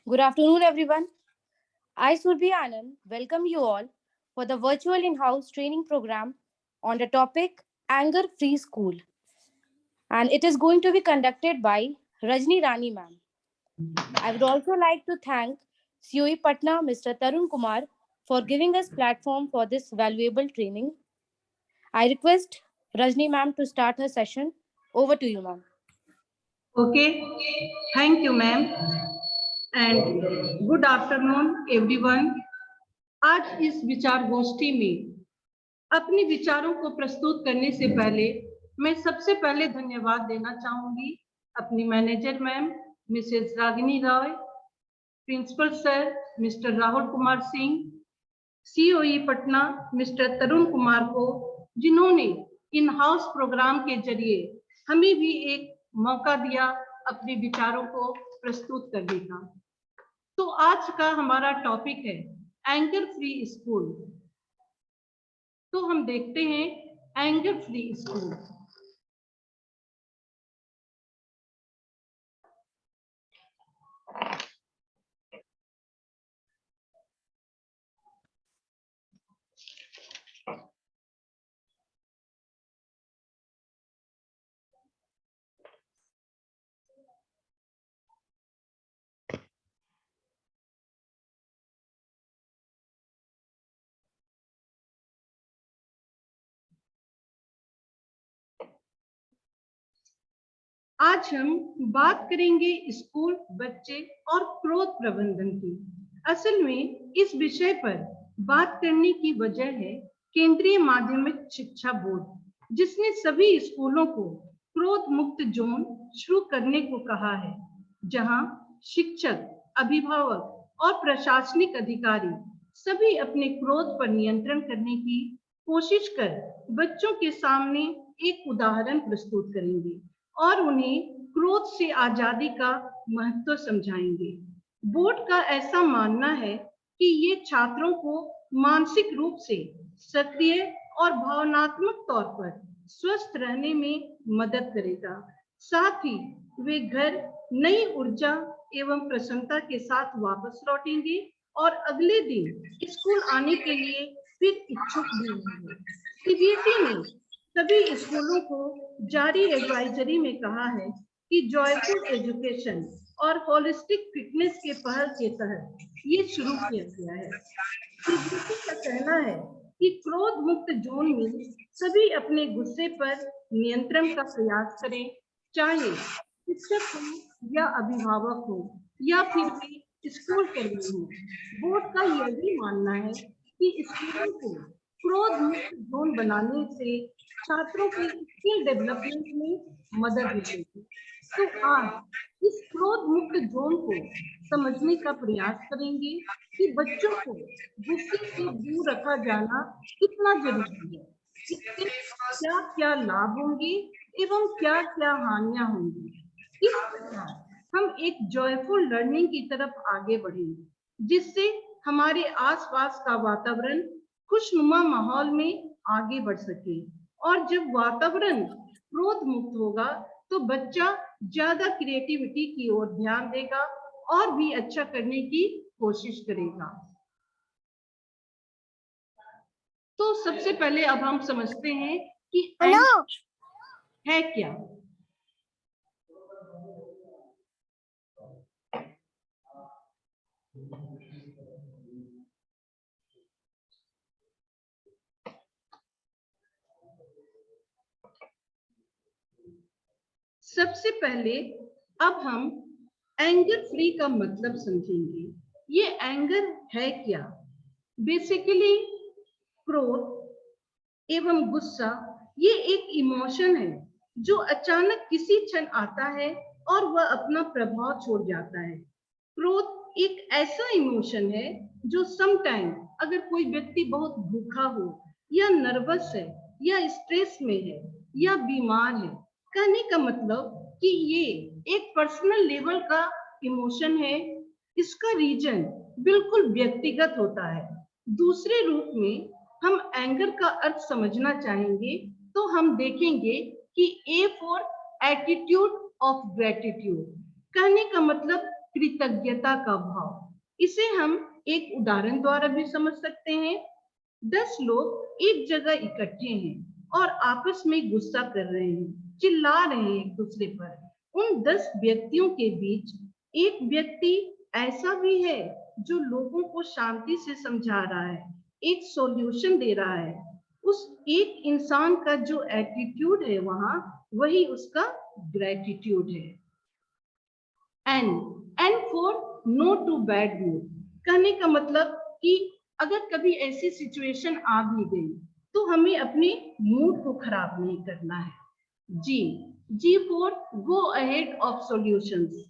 Good afternoon, everyone. I, Surbhi Anand, welcome you all for the virtual in-house training program on the topic Anger Free School. And it is going to be conducted by Rajni Rani ma'am. I would also like to thank COE Patna, Mr. Tarun Kumar, for giving us platform for this valuable training. I request Rajni ma'am to start her session. Over to you, ma'am. Okay, thank you, ma'am, and good afternoon, everyone. आज इस विचार गोष्ठी में अपने विचारों को प्रस्तुत करने से पहले मैं सबसे पहले धन्यवाद देना चाहूंगी अपनी manager ma'am Mrs Ragini Roy, principal sir Mr Rahul Kumar Singh, COE Patna Mr Tarun Kumar को, जिन्होंने इन हाउस प्रोग्राम के जरिए हमें भी एक मौका दिया अपने विचारों को प्रस्तुत करने का। तो आज का हमारा टॉपिक है एंगर फ्री स्कूल। तो हम देखते हैं एंगर फ्री स्कूल। आज हम बात करेंगे स्कूल, बच्चे और क्रोध प्रबंधन की। असल में इस विषय पर बात करने की वजह है केंद्रीय माध्यमिक शिक्षा बोर्ड, जिसने सभी स्कूलों को क्रोध मुक्त जोन शुरू करने को कहा है, जहां शिक्षक, अभिभावक और प्रशासनिक अधिकारी सभी अपने क्रोध पर नियंत्रण करने की कोशिश कर बच्चों के सामने एक उदाहरण प्रस्तुत करेंगे और उन्हें क्रोध से आजादी का महत्व समझाएंगे। बोर्ड का ऐसा मानना है कि ये छात्रों को मानसिक रूप से सक्रिय और भावनात्मक तौर पर स्वस्थ रहने में मदद करेगा। साथ ही वे घर नई ऊर्जा एवं प्रसन्नता के साथ वापस लौटेंगे और अगले दिन स्कूल आने के लिए फिर इच्छुक भी होंगे। सीबीएसई ने सभी स्कूलों को जारी एडवाइजरी में कहा है कि जॉयफुल एजुकेशन और होलिस्टिक फिटनेस के पहल के तहत ये शुरू किया गया है। सीबीएसई का कहना है कि क्रोध मुक्त जोन में सभी अपने गुस्से पर नियंत्रण का प्रयास करें, चाहे शिक्षक हो या अभिभावक हो या फिर भी स्कूल कर्मी हो। बोर्ड का यह भी मानना है कि स्कूलों को क्रोध मुक्त जोन बनाने से छात्रों की स्किल डेवलपमेंट में मदद मिलेगी। तो आज इस क्रोध मुक्त जोन को समझने का प्रयास करेंगे कि बच्चों को गुस्से से दूर रखा जाना कितना जरूरी है, इससे क्या क्या लाभ होंगे एवं क्या क्या हानियां होंगी। इस प्रकार हम एक जॉयफुल लर्निंग की तरफ आगे बढ़ेंगे, जिससे हमारे आसपास का वातावरण खुशनुमा माहौल में आगे बढ़ सके। और जब वातावरण क्रोध मुक्त होगा तो बच्चा ज्यादा क्रिएटिविटी की ओर ध्यान देगा और भी अच्छा करने की कोशिश करेगा। तो सबसे पहले अब हम समझते हैं कि है क्या। सबसे पहले अब हम एंगर फ्री का मतलब समझेंगे। ये एंगर है क्या? बेसिकली क्रोध एवं गुस्सा ये एक इमोशन है जो अचानक किसी क्षण आता है और वह अपना प्रभाव छोड़ जाता है। क्रोध एक ऐसा इमोशन है जो समटाइम अगर कोई व्यक्ति बहुत भूखा हो या नर्वस है या स्ट्रेस में है या बीमार है, कहने का मतलब कि ये एक पर्सनल लेवल का इमोशन है। इसका रीजन बिल्कुल व्यक्तिगत होता है। दूसरे रूप में हम एंगर का अर्थ समझना चाहेंगे तो हम देखेंगे कि A for attitude of gratitude, कहने का मतलब कृतज्ञता का भाव। इसे हम एक उदाहरण द्वारा भी समझ सकते हैं। 10 लोग एक जगह इकट्ठे हैं और आपस में गुस्सा कर रहे हैं, चिल्ला रहे हैं एक दूसरे पर। उन 10 व्यक्तियों के बीच एक व्यक्ति ऐसा भी है जो लोगों को शांति से समझा रहा है, एक सॉल्यूशन दे रहा है। उस एक इंसान का जो एटीट्यूड है वहां, वही उसका ग्रेटिट्यूड है। N for no to bad mood. कहने का मतलब कि अगर कभी ऐसी सिचुएशन आ भी गई तो हमें अपने मूड को खराब नहीं करना है। G for go ahead of solutions.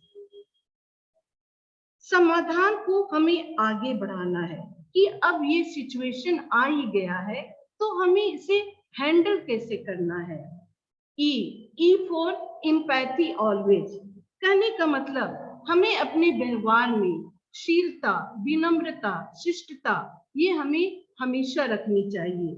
समाधान को हमें आगे बढ़ाना है कि अब ये सिचुएशन आ ही गया है तो हमें इसे हैंडल कैसे करना है। E for empathy always. कहने का मतलब हमें अपने व्यवहार में शीलता, विनम्रता, शिष्टता ये हमें हमेशा रखनी चाहिए।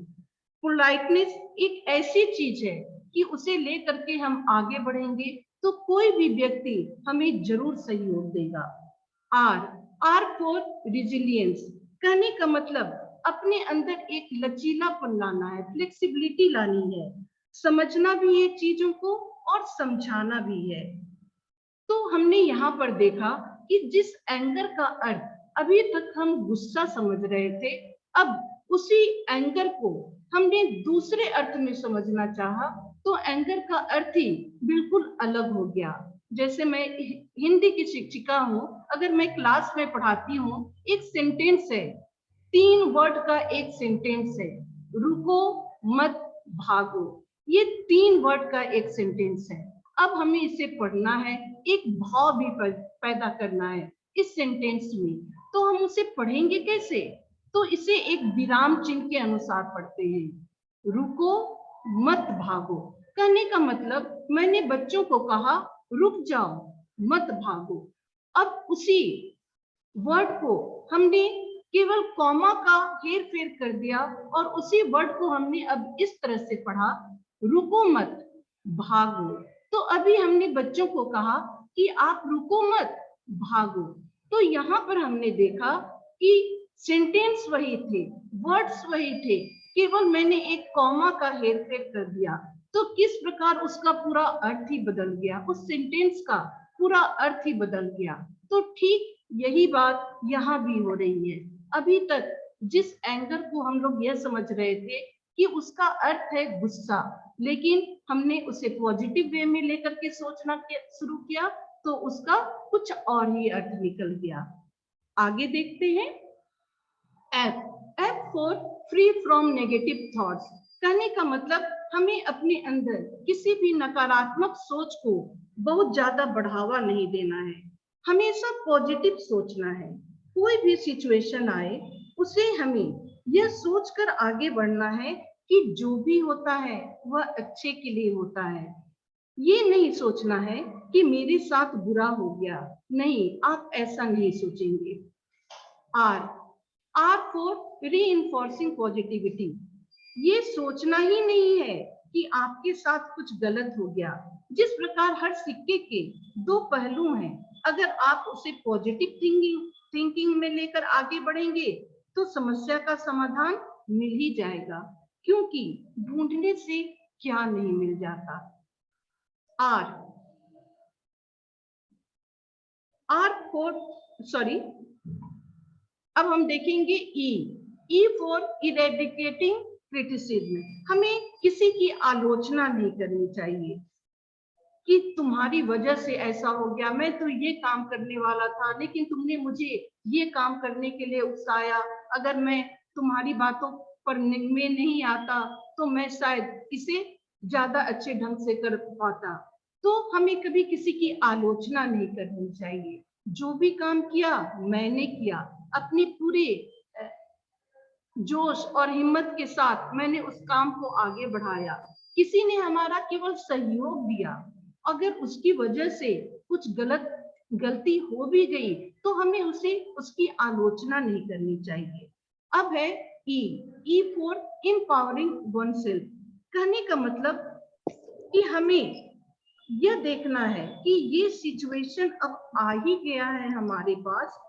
पोलाइटनेस एक ऐसी चीज है कि उसे लेकर के हम आगे बढ़ेंगे तो कोई भी व्यक्ति हमें जरूर सहयोग देगा। R for resilience. कहने का मतलब अपने अंदर एक लचीलापन लाना है, फ्लेक्सिबिलिटी लानी है, समझना भी है चीजों को और समझाना भी है। तो हमने यहाँ पर देखा कि जिस एंगर का अर्थ अभी तक हम गुस्सा समझ रहे थे, अब उसी एंगर को हमने दूसरे अर्थ में समझना चाहा तो एंगर का अर्थ ही बिल्कुल अलग हो गया। जैसे मैं हिंदी की शिक्षिका हूँ, अगर मैं क्लास में पढ़ाती हूँ, एक सेंटेंस है, 3 वर्ड का एक सेंटेंस है, रुको मत भागो। ये 3 वर्ड का एक सेंटेंस है। अब हमें इसे पढ़ना है, एक भाव भी पैदा करना है इस सेंटेंस में, तो हम उसे पढ़ेंगे कैसे? तो इसे एक विराम चिन्ह के अनुसार पढ़ते हैं। रुको मत भागो। कहने का मतलब मैंने बच्चों को कहा रुक जाओ, मत भागो। अब उसी वर्ड को हमने केवल कॉमा का हेर फेर कर दिया और उसी वर्ड को हमने अब इस तरह से पढ़ा, रुको मत भागो। तो अभी हमने बच्चों को कहा कि आप रुको मत भागो। तो यहाँ पर हमने देखा कि सेंटेंस वही थे, वर्ड्स वही थे, केवल मैंने एक कॉमा का हेर फेर कर दिया तो किस प्रकार उसका पूरा अर्थ ही बदल गया, उस सेंटेंस का पूरा अर्थ ही बदल गया। तो ठीक यही बात यहाँ भी हो रही है। अभी तक जिस एंगर को हम लोग यह समझ रहे थे कि उसका अर्थ है गुस्सा, लेकिन हमने उसे पॉजिटिव वे में लेकर के सोचना शुरू किया तो उसका कुछ और ही अर्थ निकल गया। आगे देखते हैं। F for free from negative thoughts. कहने का मतलब हमें अपने अंदर किसी भी नकारात्मक सोच को बहुत ज्यादा बढ़ावा नहीं देना है, हमेशा पॉजिटिव सोचना है। कोई भी सिचुएशन आए उसे हमें यह सोचकर आगे बढ़ना है कि जो भी होता है वह अच्छे के लिए होता है। ये नहीं सोचना है कि मेरे साथ बुरा हो गया, नहीं, आप ऐसा नहीं सोचेंगे। R for reinforcing positivity. ये सोचना ही नहीं है कि आपके साथ कुछ गलत हो गया। जिस प्रकार हर सिक्के के 2 पहलू हैं, अगर आप उसे पॉजिटिव थिंकिंग में लेकर आगे बढ़ेंगे तो समस्या का समाधान मिल ही जाएगा, क्योंकि ढूंढने से क्या नहीं मिल जाता। अब हम देखेंगे ई फॉर इरेडिकेटिंग क्रिटिसिज्म। हमें किसी की आलोचना नहीं करनी चाहिए कि तुम्हारी वजह से ऐसा हो गया, मैं तो ये काम करने वाला था लेकिन तुमने मुझे ये काम करने के लिए उकसाया, अगर मैं तुम्हारी बातों पर में नहीं आता तो मैं शायद इसे ज्यादा अच्छे ढंग से कर पाता। तो हमें कभी किसी की आलोचना नहीं करनी चाहिए। जो भी काम किया मैंने किया, अपनी पूरे जोश और हिम्मत के साथ मैंने उस काम को आगे बढ़ाया। किसी ने हमारा केवल सहयोग दिया, अगर उसकी वजह से कुछ गलती हो भी गई तो हमें उसे उसकी आलोचना नहीं करनी चाहिए। अब है ई फॉर एम्पावरिंग वनसेल्फ। कहने का मतलब कि हमें यह देखना है कि ये सिचुएशन अब आ ही गया है हमारे पास,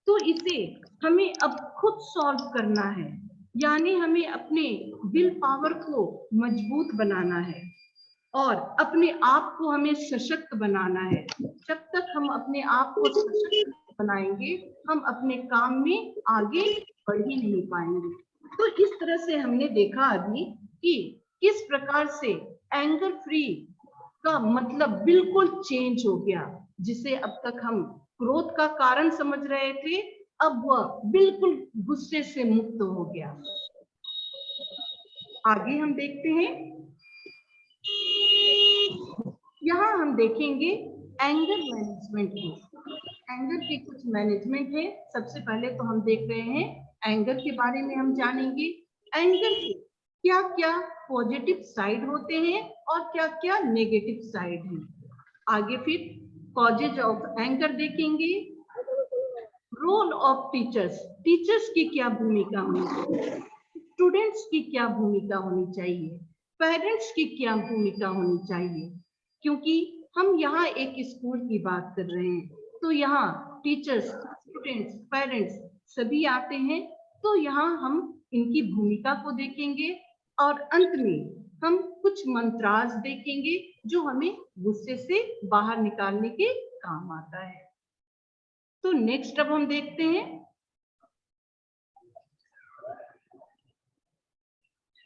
तो इसे हमें अब खुद सॉल्व करना है, यानी हमें अपने विल पावर को मजबूत बनाना है और अपने आप को हमें सशक्त बनाना है। जब तक हम अपने आप को सशक्त बनाएंगे, हम अपने काम में आगे बढ़ ही नहीं पाएंगे। तो इस तरह से हमने देखा अभी कि किस प्रकार से एंगर फ्री का मतलब बिल्कुल चेंज हो गया। जिसे अब तक हम क्रोध का कारण समझ रहे थे, अब वह बिल्कुल गुस्से से मुक्त हो गया। आगे हम देखते हैं, यहाँ हम देखेंगे एंगर मैनेजमेंट को। एंगर के कुछ मैनेजमेंट है। सबसे पहले तो हम देख रहे हैं एंगर के बारे में हम जानेंगे। एंगर के क्या क्या पॉजिटिव साइड होते हैं और क्या क्या नेगेटिव साइड हैं। आगे फिर कॉजेज ऑफ एंगर देखेंगे। रोल ऑफ टीचर्स, टीचर्स की क्या भूमिका होनी चाहिए, स्टूडेंट्स की क्या भूमिका होनी चाहिए, पेरेंट्स की क्या भूमिका होनी चाहिए। क्योंकि हम यहाँ एक स्कूल की बात कर रहे हैं, तो यहाँ टीचर्स, स्टूडेंट्स, पेरेंट्स सभी आते हैं। तो यहाँ हम इनकी भूमिका को देखेंगे और अंत में हम कुछ मंत्रास देखेंगे जो हमें गुस्से से बाहर निकालने के काम आता है। तो नेक्स्ट अब हम देखते हैं,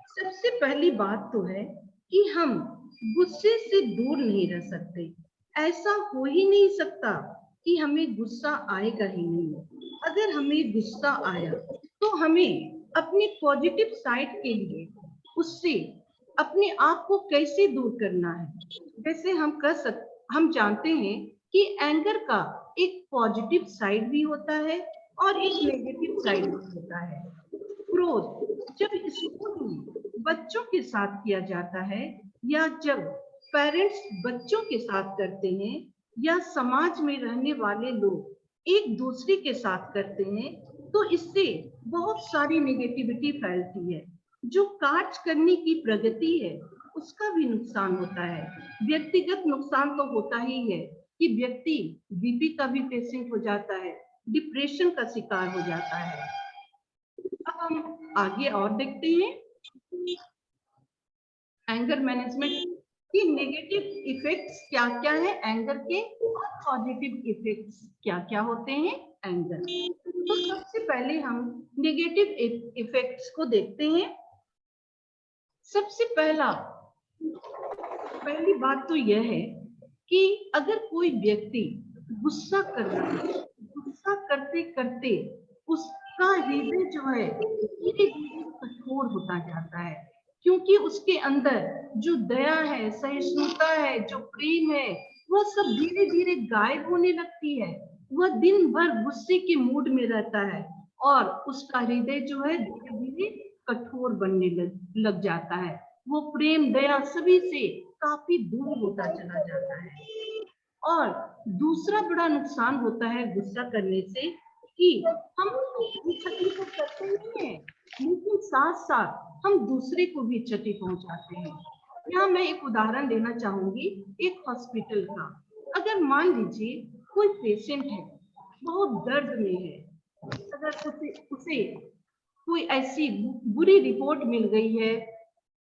सबसे पहली बात तो है कि हम गुस्से से दूर नहीं रह सकते। ऐसा हो ही नहीं सकता कि हमें गुस्सा आएगा ही नहीं। अगर हमें गुस्सा आया तो हमें अपनी पॉजिटिव साइड के लिए उससे अपने आप को कैसे दूर करना है। जैसे हम जानते हैं कि एंगर का एक पॉजिटिव साइड भी होता है और एक नेगेटिव साइड भी होता है। क्रोध जब स्कूल में बच्चों के साथ किया जाता है या जब पेरेंट्स बच्चों के साथ करते हैं या समाज में रहने वाले लोग एक दूसरे के साथ करते हैं, तो इससे बहुत सारी नेगेटिविटी फैलती है। जो कार्य करने की प्रगति है उसका भी नुकसान होता है। व्यक्तिगत नुकसान तो होता ही है कि व्यक्ति बीपी का भी पेशेंट हो जाता है, डिप्रेशन का शिकार हो जाता है। अब हम आगे और देखते हैं एंगर मैनेजमेंट की नेगेटिव इफेक्ट्स क्या क्या है एंगर के और पॉजिटिव इफेक्ट्स क्या क्या होते हैं एंगर। तो सबसे पहले हम नेगेटिव इफेक्ट्स को देखते हैं। सबसे पहली बात तो यह है कि अगर कोई व्यक्ति गुस्सा कर रहा है, गुस्सा करते करते उसका हृदय जो है धीरे धीरे कठोर होता जाता है, क्योंकि उसके अंदर जो दया है, सहिष्णुता है, जो प्रेम है, वह सब धीरे धीरे गायब होने लगती है। वह दिन भर गुस्से के मूड में रहता है और उसका हृदय जो है धीरे धीरे कठोर बनने लग जाता है। वो प्रेम दया सभी से काफी दूर होता चला जाता है। और दूसरा बड़ा नुकसान होता है गुस्सा करने से कि हम अपनी क्षति तो करते नहीं है, लेकिन साथ साथ हम दूसरे को भी क्षति पहुंचाते हैं। यहाँ मैं एक उदाहरण देना चाहूंगी एक हॉस्पिटल का। अगर मान लीजिए कोई पेशेंट है, बहुत दर्द में है, अगर उसे कोई ऐसी बुरी रिपोर्ट मिल गई है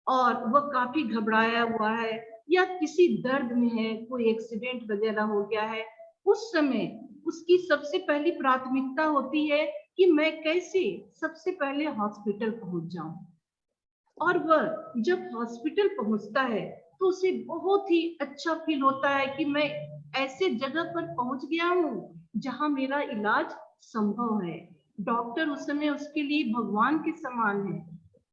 और वह काफी घबराया हुआ है या किसी दर्द में है, कोई एक्सीडेंट वगैरह हो गया है, उस समय उसकी सबसे पहली प्राथमिकता होती है कि मैं कैसे सबसे पहले हॉस्पिटल पहुंच जाऊं। और वह जब हॉस्पिटल पहुंचता है तो उसे बहुत ही अच्छा फील होता है कि मैं ऐसे जगह पर पहुंच गया हूँ जहां मेरा इलाज संभव है। डॉक्टर उस समय उसके लिए भगवान के समान है।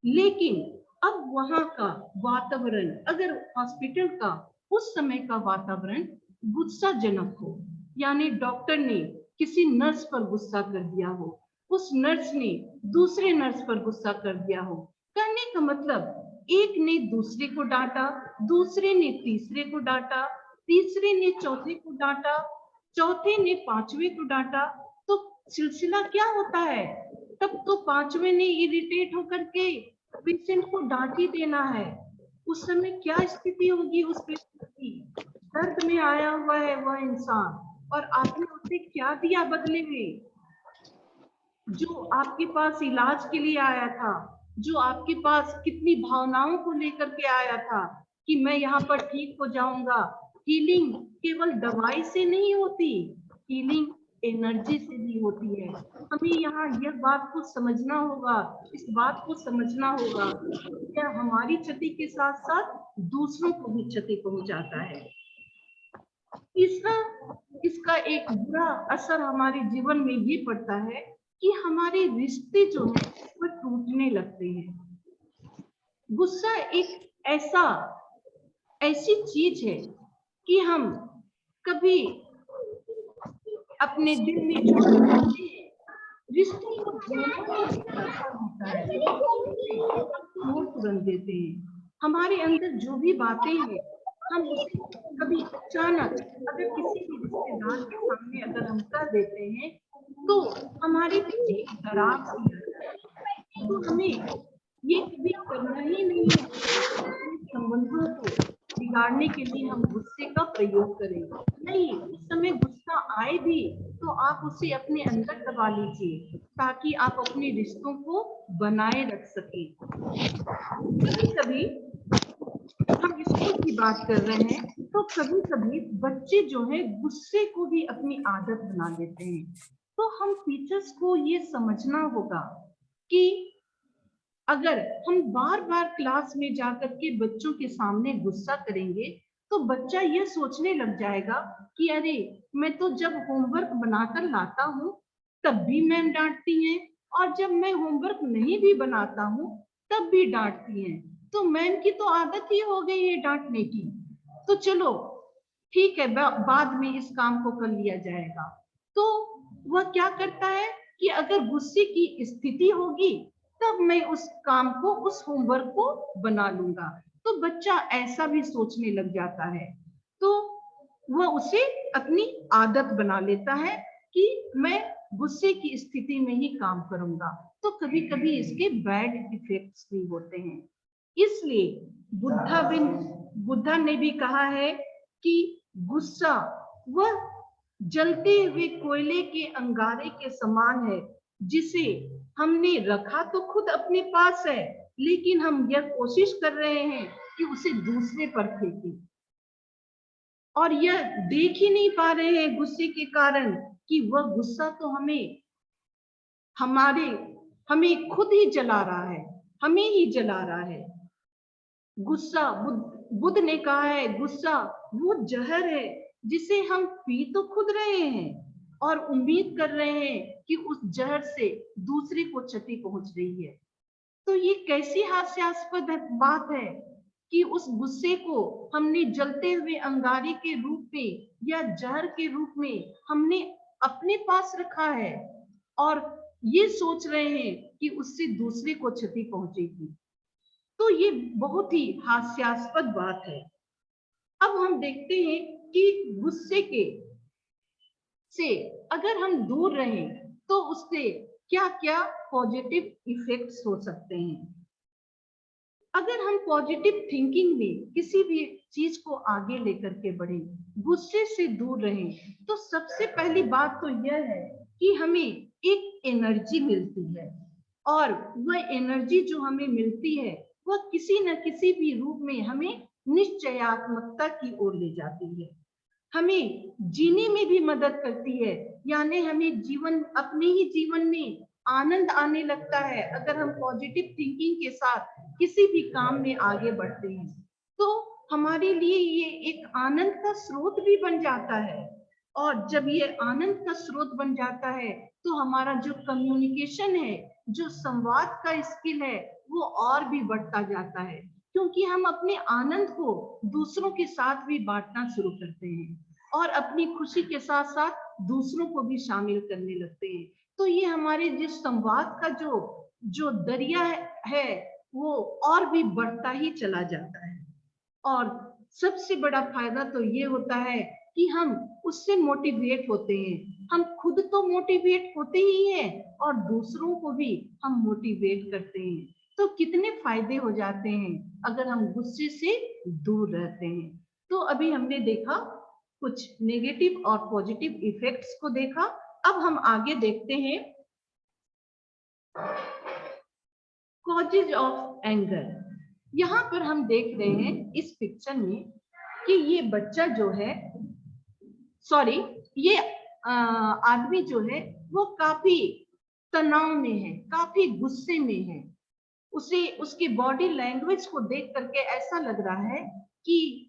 लेकिन अब वहां का वातावरण, अगर हॉस्पिटल का उस समय का वातावरण गुस्साजनक हो, यानी डॉक्टर ने किसी नर्स पर गुस्सा कर दिया हो, उस नर्स ने दूसरे नर्स पर गुस्सा कर दिया हो, कहने का मतलब एक ने दूसरे को डांटा, दूसरे ने तीसरे को डांटा, तीसरे ने चौथे को डांटा, चौथे ने पांचवे को डांटा, तो सिलसिला क्या होता है, तब तो पांचवे ने इरिटेट होकर के पेशेंट को डांट ही देना है। उस समय क्या स्थिति होगी उस पेशेंट की, दर्द में आया हुआ है वह इंसान, और आपने उसे क्या दिया बदले में? जो आपके पास इलाज के लिए आया था, जो आपके पास कितनी भावनाओं को लेकर के आया था कि मैं यहाँ पर ठीक हो जाऊंगा। हीलिंग केवल दवाई से नहीं होती, हीलिंग एनर्जी से भी होती है। हमें यहाँ यह बात को समझना होगा, इस बात को समझना होगा, यह हमारी क्षति के साथ साथ दूसरों को भी क्षति पहुंचाता है। तीसरा, इसका एक बुरा असर हमारे जीवन में ये पड़ता है कि हमारे रिश्ते जो है वह टूटने लगते हैं। गुस्सा एक ऐसी चीज है कि हम कभी अपने दिल में जो चाहते हैं, रिश्तों को जोड़ना तो बहुत आसान होता है, हम तोड़ तुरंत देते हैं। हमारे अंदर जो भी बातें हैं, हम उसे कभी अचानक अगर किसी भी रिश्तेदार के सामने अगर हम कर देते हैं, तो हमारे पीछे एक दरार सी आ जाती है। तो हमें ये कभी करना ही नहीं है कि अपने संबंधों को बिगाड़ने के लिए हम गुस्से का प्रयोग करें। नहीं, उस समय गुस्सा आए भी तो आप उसे अपने अंदर दबा लीजिए, ताकि आप अपने रिश्तों को बनाए रख सके। कभी कभी हम स्कूल की बात कर रहे हैं, तो कभी कभी बच्चे जो है गुस्से को भी अपनी आदत बना लेते हैं। तो हम टीचर्स को ये समझना होगा कि अगर हम बार बार क्लास में जाकर के बच्चों के सामने गुस्सा करेंगे, तो बच्चा यह सोचने लग जाएगा कि अरे, मैं तो जब होमवर्क बनाकर लाता हूँ तब भी मैम डांटती हैं, और जब मैं होमवर्क नहीं भी बनाता हूँ तब भी डांटती हैं। तो मैम की तो आदत ही हो गई है डांटने की। तो चलो ठीक है, बाद में इस काम को कर लिया जाएगा। तो वह क्या करता है कि अगर गुस्से की स्थिति होगी तब मैं उस काम को, उस होमवर्क को बना लूंगा। तो बच्चा ऐसा भी सोचने लग जाता है। तो वह उसे अपनी आदत बना लेता है कि मैं गुस्से की स्थिति में ही काम करूंगा। तो कभी कभी इसके बैड इफेक्ट्स भी होते हैं। इसलिए बुद्धा ने भी कहा है कि गुस्सा वह जलते हुए कोयले के अंगारे के समान है, जिसे हमने रखा तो खुद अपने पास है, लेकिन हम यह कोशिश कर रहे हैं कि उसे दूसरे पर फेंकें, और यह देख ही नहीं पा रहे हैं गुस्से के कारण कि वह गुस्सा तो हमारे हमें खुद ही जला रहा है, हमें ही जला रहा है। गुस्सा, बुद्ध ने कहा है, गुस्सा वो जहर है जिसे हम पी तो खुद रहे हैं और उम्मीद कर रहे हैं कि उस जहर से दूसरे को क्षति पहुंच रही है। तो ये कैसी हास्यास्पद बात है कि उस गुस्से को हमने जलते हुए अंगारे के रूप में या जहर के रूप में हमने अपने पास रखा है, और ये सोच रहे हैं कि उससे दूसरे को क्षति पहुंचेगी। तो ये बहुत ही हास्यास्पद बात है। अब हम देखते हैं कि गुस्से के से अगर हम दूर रहें तो उससे क्या क्या पॉजिटिव इफेक्ट्स हो सकते हैं। अगर हम पॉजिटिव थिंकिंग में किसी भी चीज को आगे लेकर के बढ़े, गुस्से से दूर रहें, तो सबसे पहली बात तो यह है कि हमें एक एनर्जी मिलती है, और वह एनर्जी जो हमें मिलती है वह किसी न किसी भी रूप में हमें निश्चयात्मकता की ओर ले जाती है, हमें जीने में भी मदद करती है। यानी हमें अपने ही जीवन में आनंद आने लगता है अगर हम पॉजिटिव थिंकिंग के साथ किसी भी काम में आगे बढ़ते हैं। तो हमारे लिए ये एक आनंद का स्रोत भी बन जाता है, और जब ये आनंद का स्रोत बन जाता है तो हमारा जो कम्युनिकेशन है, जो संवाद का स्किल है, वो और भी बढ़ता जाता है, क्योंकि हम अपने आनंद को दूसरों के साथ भी बांटना शुरू करते हैं, और अपनी खुशी के साथ साथ दूसरों को भी शामिल करने लगते हैं। तो ये हमारे जिस संवाद का जो जो दरिया है वो और भी बढ़ता ही चला जाता है। और सबसे बड़ा फायदा तो ये होता है कि हम उससे मोटिवेट होते हैं, हम खुद तो मोटिवेट होते ही हैं और दूसरों को भी हम मोटिवेट करते हैं। तो कितने फायदे हो जाते हैं अगर हम गुस्से से दूर रहते हैं। तो अभी हमने देखा कुछ नेगेटिव और पॉजिटिव इफेक्ट्स को देखा। अब हम आगे देखते हैं कॉजेज ऑफ एंगर। यहाँ पर हम देख रहे हैं इस पिक्चर में कि ये बच्चा जो है, सॉरी, ये आदमी जो है वो काफी तनाव में है, काफी गुस्से में है। उसे उसकी बॉडी लैंग्वेज को देख करके ऐसा लग रहा है कि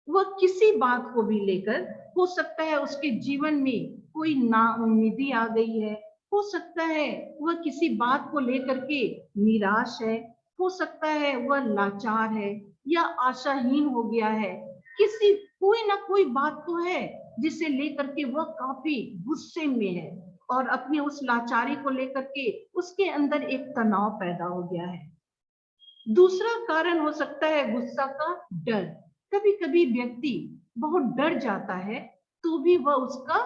वह किसी बात को भी लेकर, हो सकता है उसके जीवन में कोई नाउम्मीदी आ गई है, हो सकता है वह किसी बात को लेकर के निराश है, हो सकता है वह लाचार है या आशाहीन हो गया है। किसी कोई ना कोई बात तो है जिसे लेकर के वह काफी गुस्से में है और अपनी उस लाचारी को लेकर के उसके अंदर एक तनाव पैदा हो गया है। दूसरा कारण हो सकता है गुस्सा का डर। कभी कभी व्यक्ति बहुत डर जाता है तो भी वह उसका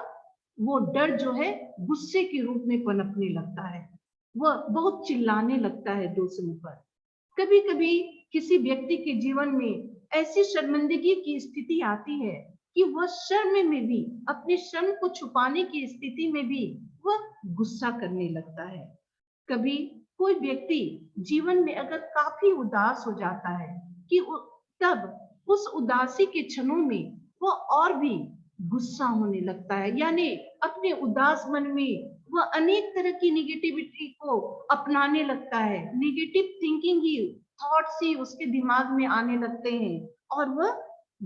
वो डर जो है गुस्से के रूप में पनपने लगता है, वह बहुत चिल्लाने लगता है दूसरों पर। कभी कभी किसी व्यक्ति के जीवन में ऐसी शर्मिंदगी की स्थिति आती है कि वह शर्म में भी, अपने शर्म को छुपाने की स्थिति में भी वह गुस्सा करने लगता है। कभी कोई व्यक्ति जीवन में अगर काफी उदास हो जाता है कि तब उस उदासी के क्षणों में वो और भी गुस्सा होने लगता है, यानी अपने उदास मन में वह अनेक तरह की निगेटिविटी को अपनाने लगता है। नेगेटिव थिंकिंग ही, थॉट्स ही उसके दिमाग में आने लगते हैं और वह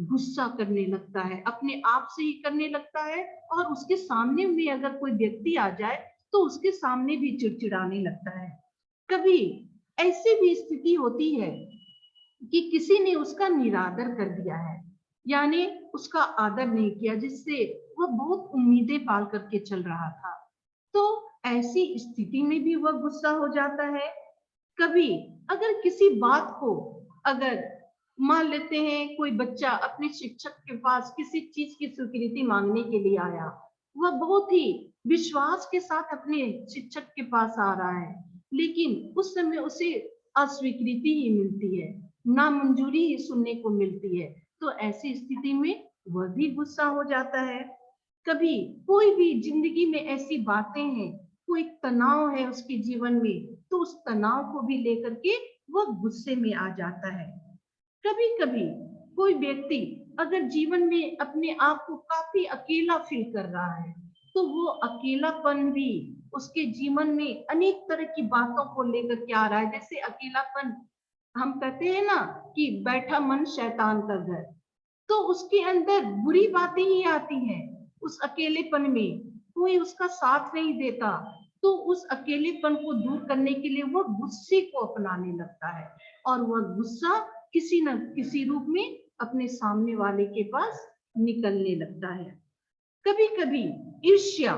गुस्सा करने लगता है, अपने आप से ही करने लगता है। और उसके सामने में अगर कोई व्यक्ति आ जाए तो उसके सामने भी चिड़चिड़ाने लगता है। कभी ऐसी भी स्थिति होती है कि किसी ने उसका निरादर कर दिया है, यानी उसका आदर नहीं किया, जिससे वह बहुत उम्मीदें पाल करके चल रहा था, तो ऐसी स्थिति में भी वह गुस्सा हो जाता है। कभी अगर किसी बात को, अगर मान लेते हैं कोई बच्चा अपने शिक्षक के पास किसी चीज की स्वीकृति मांगने के लिए आया, वह बहुत ही विश्वास के साथ अपने शिक्षक के पास आ रहा है, लेकिन उस समय उसे अस्वीकृति ही मिलती है, नामंजूरी ही सुनने को मिलती है, तो ऐसी स्थिति में वह भी गुस्सा हो जाता है। कभी कोई भी जिंदगी में ऐसी बातें हैं, कोई तनाव है उसके जीवन में, तो उस तनाव को भी लेकर के वह गुस्से में आ जाता है। कभी कभी कोई व्यक्ति अगर जीवन में अपने आप को काफी अकेला फील कर रहा है, तो वो अकेलापन भी उसके जीवन में अनेक तरह की बातों को लेकर के आ रहा है। जैसे अकेलापन, हम कहते हैं ना कि बैठा मन शैतान का घर, तो उसके अंदर बुरी बातें ही आती हैं। उस अकेलेपन में कोई उसका साथ नहीं देता, तो उस अकेलेपन को दूर करने के लिए वो गुस्से को अपनाने लगता है और वह गुस्सा किसी न किसी रूप में अपने सामने वाले के पास निकलने लगता है। कभी कभी ईर्ष्या,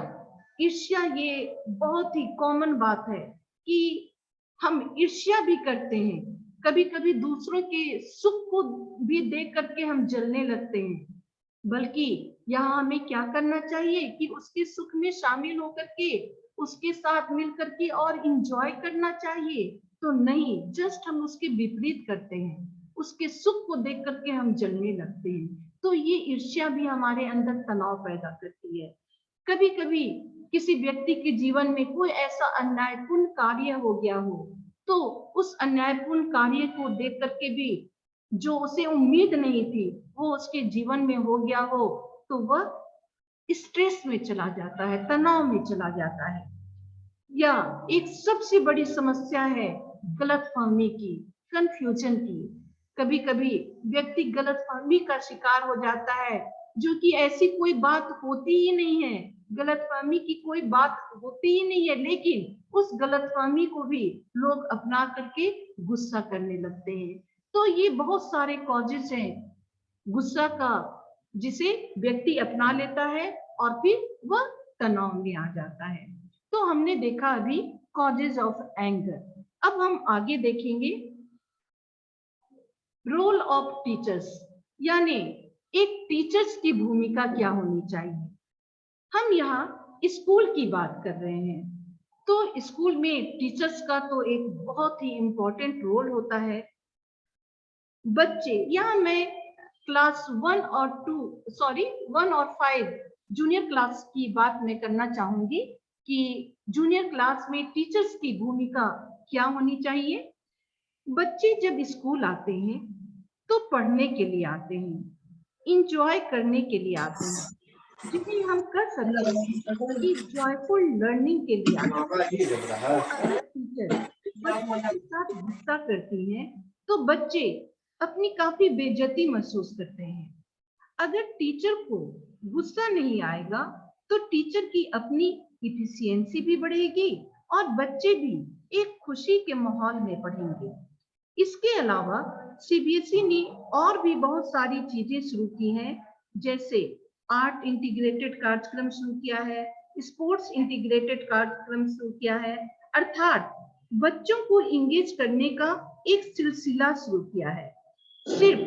ईर्ष्या ये बहुत ही कॉमन बात है कि हम ईर्ष्या भी करते हैं। कभी कभी दूसरों के सुख को भी देख करके हम जलने लगते हैं, बल्कि यहाँ हमें क्या करना चाहिए कि उसके सुख में शामिल होकर के उसके साथ मिल करके और इंजॉय करना चाहिए। तो नहीं, जस्ट हम उसके विपरीत करते हैं, उसके सुख को देख करके हम जलने लगते हैं। तो ये ईर्ष्या भी हमारे अंदर तनाव पैदा करती है। कभी कभी किसी व्यक्ति के जीवन में कोई ऐसा अन्यायपूर्ण कार्य हो गया हो, तो उस अन्यायपूर्ण कार्य को देख करके भी जो उसे उम्मीद नहीं थी वो उसके जीवन में हो गया हो, तो वह स्ट्रेस में चला जाता है, तनाव में चला जाता है। या एक सबसे बड़ी समस्या है गलतफहमी की, कंफ्यूजन की। कभी कभी व्यक्ति गलतफहमी का शिकार हो जाता है, जो कि ऐसी कोई बात होती ही नहीं है, गलतफहमी की कोई बात होती ही नहीं है, लेकिन उस गलतफहमी को भी लोग अपना करके गुस्सा करने लगते हैं। तो ये बहुत सारे कॉजेज हैं गुस्सा का, जिसे व्यक्ति अपना लेता है और फिर वह तनाव में आ जाता है। तो हमने देखा अभी कॉजेज ऑफ एंगर। अब हम आगे देखेंगे रोल ऑफ टीचर्स, यानी एक टीचर्स की भूमिका क्या होनी चाहिए। हम यहाँ स्कूल की बात कर रहे हैं, तो स्कूल में टीचर्स का तो एक बहुत ही इंपॉर्टेंट रोल होता है। बच्चे, यहाँ मैं क्लास 1 और 5 जूनियर क्लास की बात मैं करना चाहूंगी कि जूनियर क्लास में टीचर्स की भूमिका क्या होनी चाहिए। बच्चे जब स्कूल आते हैं तो पढ़ने के लिए आते हैं, इंजॉय करने के लिए आते हैं, जिन्हें हम कर सकते हैं कि जॉयफुल लर्निंग के लिए आते हैं। तो अगर टीचर बच्चों के साथ गुस्सा करती है तो बच्चे अपनी काफी बेइज्जती महसूस करते हैं। अगर टीचर को गुस्सा नहीं आएगा तो टीचर की अपनी इफिशियंसी भी बढ़ेगी और बच्चे भी एक खुशी के माहौल में पढ़ेंगे। इसके अलावा सीबीएसई ने और भी बहुत सारी चीजें शुरू की हैं, जैसे आर्ट इंटीग्रेटेड कार्यक्रम शुरू किया है, स्पोर्ट्स इंटीग्रेटेड कार्यक्रम शुरू किया है, अर्थात बच्चों को इंगेज करने का एक सिलसिला शुरू किया है। सिर्फ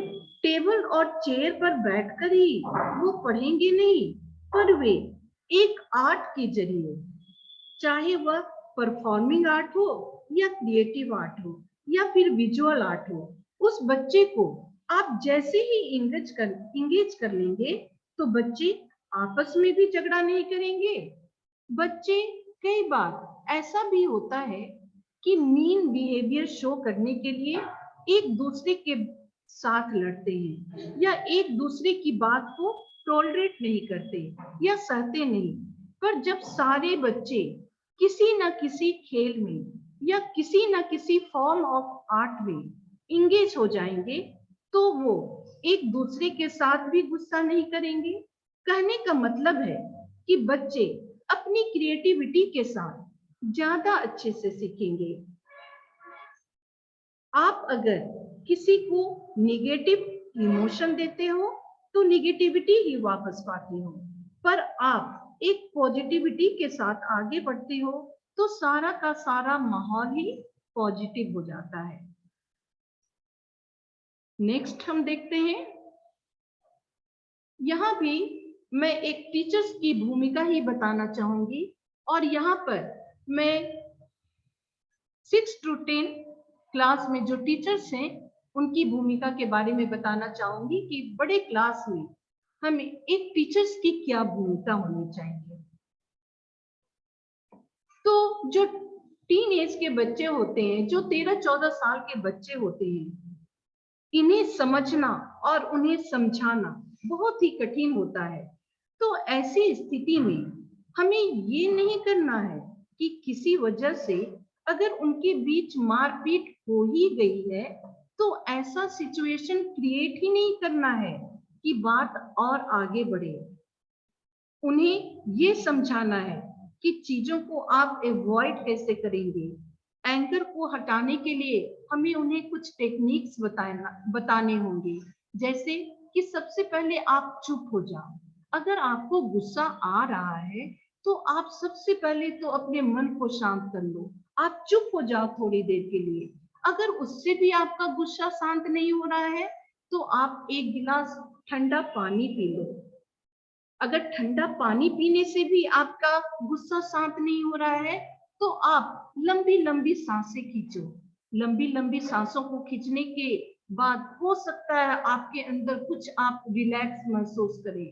टेबल और चेयर पर बैठकर ही वो पढ़ेंगे नहीं, पर वे एक आर्ट के जरिए, चाहे वह परफॉर्मिंग आर्ट हो या क्रिएटिव आर्ट हो या फिर विजुअल आर्ट हो, उस बच्चे को आप जैसे ही इंगेज कर लेंगे तो बच्चे आपस में भी झगड़ा नहीं करेंगे। बच्चे कई बार ऐसा भी होता है कि मीन बिहेवियर शो करने के लिए एक दूसरे के साथ लड़ते हैं या एक दूसरे की बात को टॉलरेट नहीं करते या सहते नहीं। पर जब सारे बच्चे किसी न किसी खेल में या किसी न किसी फॉर्म ऑफ आर्ट में इंगेज हो जाएंगे तो वो एक दूसरे के साथ भी गुस्सा नहीं करेंगे। कहने का मतलब है कि बच्चे अपनी क्रिएटिविटी के साथ ज्यादा अच्छे से सीखेंगे। आप अगर किसी को निगेटिव इमोशन देते हो तो निगेटिविटी ही वापस पाते हो, पर आप एक पॉजिटिविटी के साथ आगे बढ़ते हो तो सारा का सारा माहौल ही पॉजिटिव हो जाता है। नेक्स्ट हम देखते हैं, यहाँ भी मैं एक टीचर्स की भूमिका ही बताना चाहूंगी और यहाँ पर मैं 6 to 10 क्लास में जो टीचर्स हैं उनकी भूमिका के बारे में बताना चाहूंगी कि बड़े क्लास में हमें एक टीचर्स की क्या भूमिका होनी चाहिए। तो जो टीन एज के बच्चे होते हैं, जो 13-14 साल के बच्चे होते हैं, इन्हें समझना और उन्हें समझाना बहुत ही कठिन होता है। तो ऐसी स्थिति में हमें ये नहीं करना है कि किसी वजह से अगर उनके बीच मारपीट हो ही गई है तो ऐसा सिचुएशन क्रिएट ही नहीं करना है कि बात और आगे बढ़े। उन्हें ये समझाना है कि चीजों को आप अवॉइड कैसे करेंगे। एंकर को हटाने के लिए हमें उन्हें कुछ टेक्निक्स बताने होंगे, जैसे कि सबसे पहले आप चुप हो जाओ। अगर आपको गुस्सा आ रहा है तो आप सबसे पहले तो अपने मन को शांत कर लो, आप चुप हो जाओ थोड़ी देर के लिए। अगर उससे भी आपका गुस्सा शांत नहीं हो रहा है तो आप एक गिलास ठंडा पानी पी लो। अगर ठंडा पानी पीने से भी आपका गुस्सा शांत नहीं हो रहा है तो आप लंबी लंबी सांसें खींचो। लंबी लंबी सांसों को खींचने के बाद हो सकता है आपके अंदर कुछ आप रिलैक्स महसूस करें।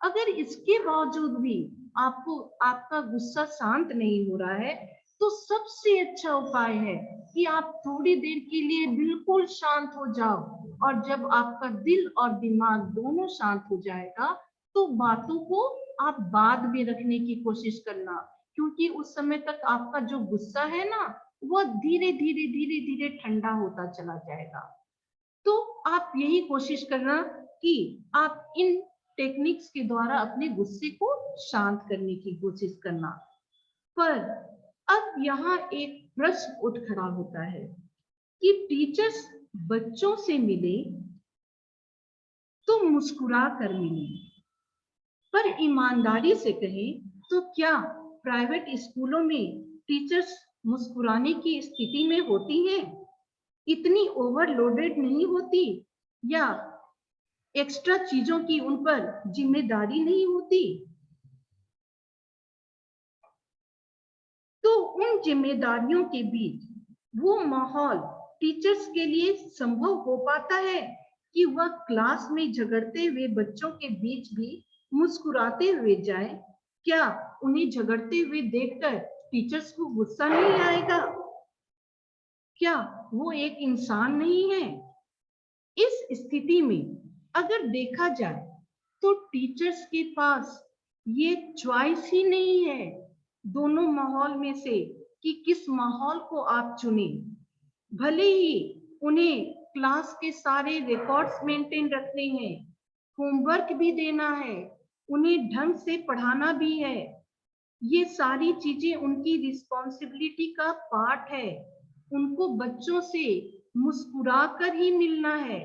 अगर इसके बावजूद भी आपको आपका गुस्सा शांत नहीं हो रहा है तो सबसे अच्छा उपाय है कि आप थोड़ी देर के लिए बिल्कुल शांत हो जाओ, और जब आपका दिल और दिमाग दोनों शांत हो जाएगा तो बातों को आप बाद में रखने की कोशिश करना, क्योंकि उस समय तक आपका जो गुस्सा है ना वो धीरे धीरे धीरे धीरे ठंडा होता चला जाएगा। तो आप यही कोशिश करना कि आप इन टेक्निक्स के द्वारा अपने गुस्से को शांत करने की कोशिश करना। पर अब यहाँ एक प्रश्न उठ खड़ा होता है कि टीचर्स बच्चों से मिले तो मुस्कुरा कर मिले, पर ईमानदारी से कहें तो क्या प्राइवेट स्कूलों में टीचर्स मुस्कुराने की स्थिति में होती हैं? इतनी ओवरलोडेड नहीं होती या एक्स्ट्रा चीजों की उन पर जिम्मेदारी नहीं होती? तो उन जिम्मेदारियों के बीच वो माहौल टीचर्स के लिए संभव हो पाता है कि वह क्लास में झगड़ते हुए बच्चों के बीच भी मुस्कुराते हुए जाए? क्या उन्हें झगड़ते हुए देखकर टीचर्स को गुस्सा नहीं आएगा? क्या वो एक इंसान नहीं है? इस स्थिति में अगर देखा जाए तो टीचर्स के पास ये चॉइस ही नहीं है दोनों माहौल में से कि किस माहौल को आप चुने। भले ही उन्हें क्लास के सारे रिकॉर्ड्स मेंटेन रखने हैं, होमवर्क भी देना है, उन्हें ढंग से पढ़ाना भी है, ये सारी चीजें उनकी रिस्पॉन्सिबिलिटी का पार्ट है। उनको बच्चों से मुस्कुरा कर ही मिलना है।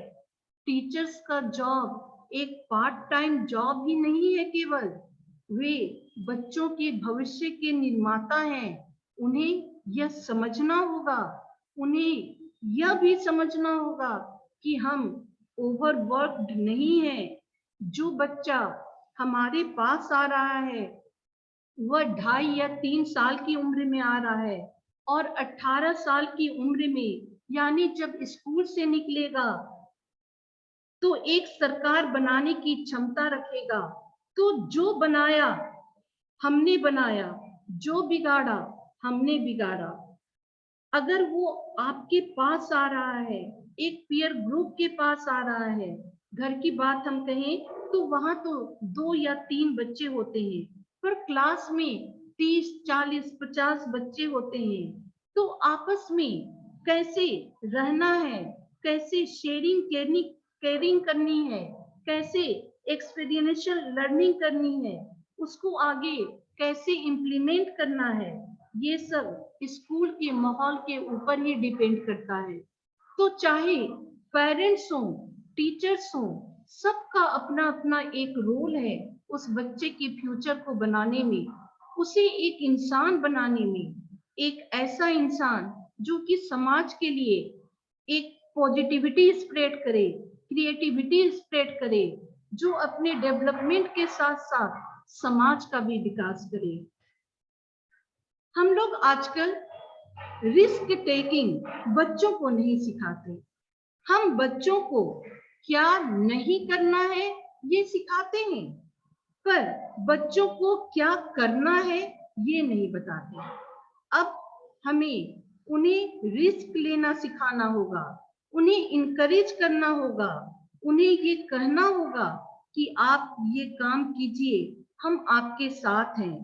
टीचर्स का जॉब एक पार्ट टाइम जॉब ही नहीं है केवल, वे बच्चों के भविष्य के निर्माता हैं। उन्हें यह समझना होगा, उन्हें यह भी समझना होगा कि हम ओवरवर्क्ड नहीं हैं। जो बच्चा हमारे पास आ रहा है वह 2.5 या 3 साल की उम्र में आ रहा है और 18 साल की उम्र में यानी जब स्कूल से निकलेगा तो एक सरकार बनाने की क्षमता रखेगा। तो जो बनाया हमने बनाया, जो बिगाड़ा हमने बिगाड़ा। अगर वो आपके पास आ रहा है, एक पीयर ग्रुप के पास आ रहा है, घर की बात हम कहें तो वहां तो 2 या 3 बच्चे होते हैं, पर क्लास में 30, 40, 50 बच्चे होते हैं। तो आपस में कैसे रहना है, कैसे शेयरिंग केयरिंग करनी है, कैसे एक्सपीरियंशियल लर्निंग करनी है, उसको आगे कैसे इम्प्लीमेंट करना है, ये सब स्कूल के माहौल के ऊपर ही डिपेंड करता है। तो चाहे पेरेंट्स हो, टीचर्स हो, सबका अपना अपना एक रोल है उस बच्चे के फ्यूचर को बनाने में, उसे एक इंसान बनाने में, एक ऐसा इंसान जो कि समाज के लिए एक पॉजिटिविटी स्प्रेड करे, क्रिएटिविटी स्प्रेड करे, जो अपने डेवलपमेंट के साथ साथ समाज का भी विकास करे। हम लोग आजकल रिस्क टेकिंग बच्चों को नहीं सिखाते। हम बच्चों को क्या नहीं करना है ये सिखाते हैं, पर बच्चों को क्या करना है ये नहीं बताते। अब हमें उन्हें रिस्क लेना सिखाना होगा, उन्हें इनकरेज करना होगा, उन्हें ये कहना होगा कि आप ये काम कीजिए, हम आपके साथ हैं।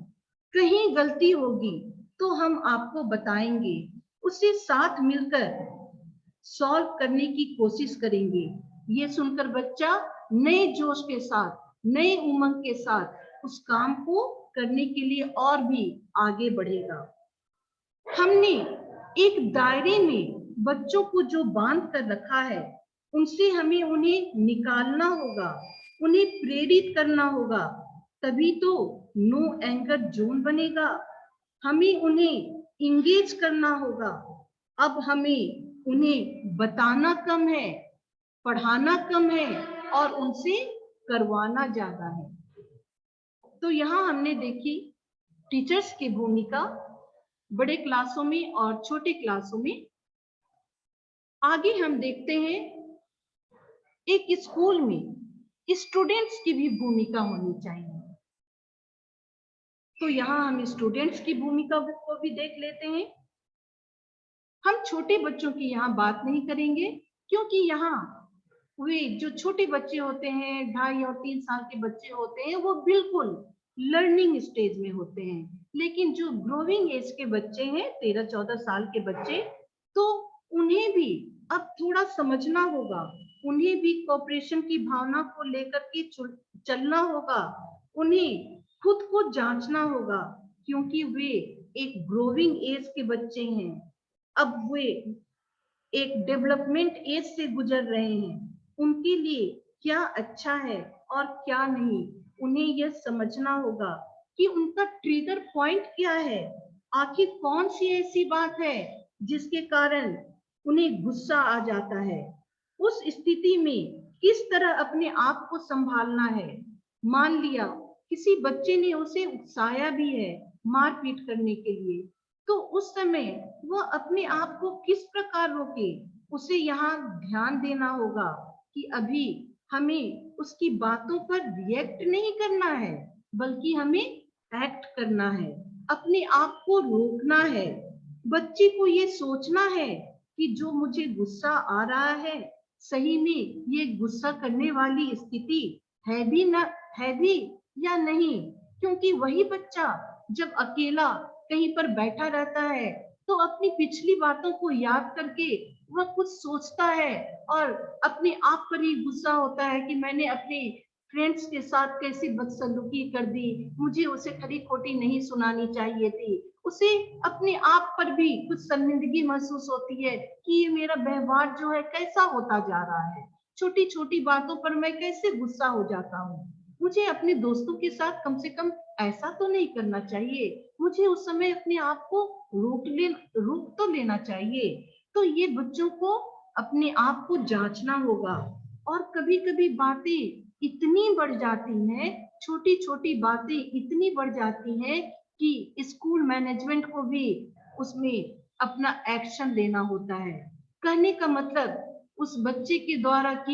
कहीं गलती होगी तो हम आपको बताएंगे, उसे साथ मिलकर सॉल्व करने की कोशिश करेंगे। ये सुनकर बच्चा नए जोश के साथ, नए उमंग के साथ उस काम को करने के लिए और भी आगे बढ़ेगा। हमने एक दायरे में बच्चों को जो बांध कर रखा है, उनसे हमें उन्हें निकालना होगा, उन्हें प्रेरित करना होगा, तभी तो नो एंकर जोन बनेगा। हमें उन्हें इंगेज करना होगा। अब हमें उन्हें बताना कम है, पढ़ाना कम है और उनसे करवाना ज्यादा है। तो यहाँ हमने देखी टीचर्स की भूमिका बड़े क्लासों में और छोटे क्लासों में। आगे हम देखते हैं एक स्कूल में स्टूडेंट्स की भी भूमिका होनी चाहिए। तो यहाँ हम स्टूडेंट्स की भूमिका को भी देख लेते हैं। हम छोटे बच्चों की यहाँ बात नहीं करेंगे, क्योंकि यहाँ वे जो छोटे बच्चे होते हैं, 2.5 और 3 साल के बच्चे होते हैं, वो बिल्कुल लर्निंग स्टेज में होते हैं। लेकिन जो ग्रोइंग एज के बच्चे हैं, 13-14 साल के बच्चे, तो उन्हें भी अब थोड़ा समझना होगा, उन्हें भी कोऑपरेशन की भावना को लेकर के चलना होगा, उन्हें खुद को जांचना होगा, क्योंकि वे एक ग्रोइंग एज के बच्चे हैं। अब वे एक डेवलपमेंट एज से गुजर रहे हैं, उनके लिए क्या अच्छा है और क्या नहीं, उन्हें यह समझना होगा कि उनका ट्रिगर पॉइंट क्या है, आखिर कौन सी ऐसी बात है जिसके कारण उन्हें गुस्सा आ जाता है। उस स्थिति में किस तरह अपने आप को संभालना है। मान लिया किसी बच्चे ने उसे उकसाया भी है मारपीट करने के लिए, तो उस समय वह अपने आप को किस प्रकार रोके, उसे यहाँ ध्यान देना होगा। कि अभी हमें उसकी बातों पर रिएक्ट नहीं करना है, बल्कि हमें एक्ट करना है, अपने आप को रोकना है। बच्चे को ये सोचना है कि जो मुझे गुस्सा आ रहा है, सही में ये गुस्सा करने वाली स्थिति है भी न है भी या नहीं। क्योंकि वही बच्चा जब अकेला कहीं पर बैठा रहता है तो अपनी पिछली बातों को याद करके वह कुछ सोचता है और अपने आप पर ही गुस्सा होता है कि मैंने अपने फ्रेंड्स के साथ कैसी बदसलूकी कर दी, मुझे उसे खरी खोटी नहीं सुनानी चाहिए थी। उसे अपने आप पर भी कुछ शर्मिंदगी महसूस होती है कि ये मेरा व्यवहार जो है कैसा होता जा रहा है, छोटी छोटी बातों पर मैं कैसे गुस्सा हो जाता हूँ। मुझे अपने दोस्तों के साथ कम से कम ऐसा तो नहीं करना चाहिए, मुझे उस समय अपने आप को रोक तो लेना चाहिए। तो ये बच्चों को अपने आप को जांचना होगा। और कभी कभी बातें इतनी बढ़ जाती हैं, छोटी छोटी बातें इतनी बढ़ जाती हैं कि स्कूल मैनेजमेंट को भी उसमें अपना एक्शन लेना होता है। कहने का मतलब उस बच्चे के द्वारा इस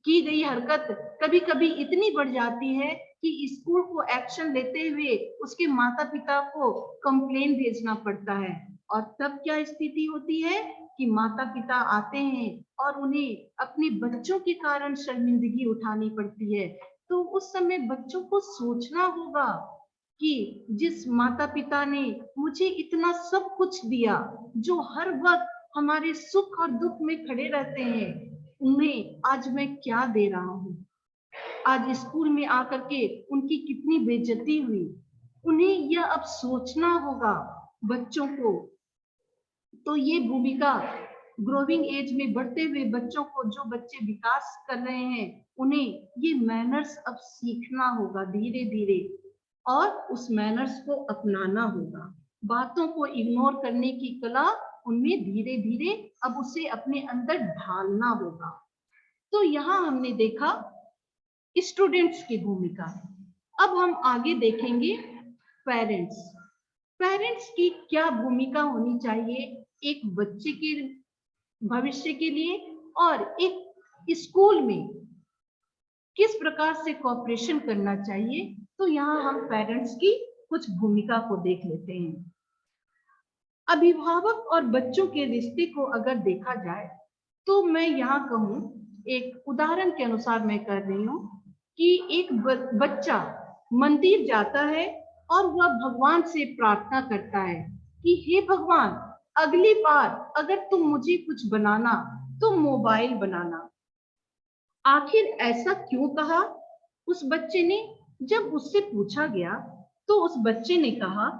की गई हरकत कभी कभी इतनी बढ़ जाती है कि स्कूल को एक्शन लेते हुए उसके माता पिता को कंप्लेन भेजना पड़ता है। और तब क्या स्थिति होती है कि माता पिता आते हैं और उन्हें अपने बच्चों के कारण शर्मिंदगी उठानी पड़ती है। तो उस समय बच्चों को सोचना होगा कि जिस माता पिता ने मुझे इतना सब कुछ दिया, जो हर वक्त हमारे सुख और दुख में खड़े रहते हैं, उन्हें आज मैं क्या दे रहा हूँ। आज स्कूल में आकर के उनकी कितनी बेइज्जती हुई। उन्हें यह अब सोचना होगा बच्चों को। तो ये भूमिका ग्रोविंग एज में बढ़ते हुए बच्चों को, जो बच्चे विकास कर रहे हैं, उन्हें ये मैनर्स अब सीखना होगा धीरे धीरे और उस मैनर्स को अपनाना होगा। बातों को इग्नोर करने की कला उनमें धीरे धीरे अब उसे अपने अंदर ढालना होगा। तो यहाँ हमने देखा स्टूडेंट्स की भूमिका। अब हम आगे देखेंगे पेरेंट्स। पेरेंट्स की क्या भूमिका होनी चाहिए एक बच्चे के भविष्य के लिए, और एक स्कूल में किस प्रकार से कोऑपरेशन करना चाहिए। तो यहाँ हम पेरेंट्स की कुछ भूमिका को देख लेते हैं। अभिभावक और बच्चों के रिश्ते को अगर देखा जाए तो मैं यहाँ कहूँ, एक उदाहरण के अनुसार मैं कर रही हूँ कि एक बच्चा मंदिर जाता है और वह भगवान से प्रार्थना करता है कि हे भगवान, अगली बार अगर तुम मुझे कुछ बनाना तो मोबाइल बनाना। आखिर ऐसा क्यों कहा उस बच्चे ने? जब उससे पूछा गया तो उस बच्चे ने कहा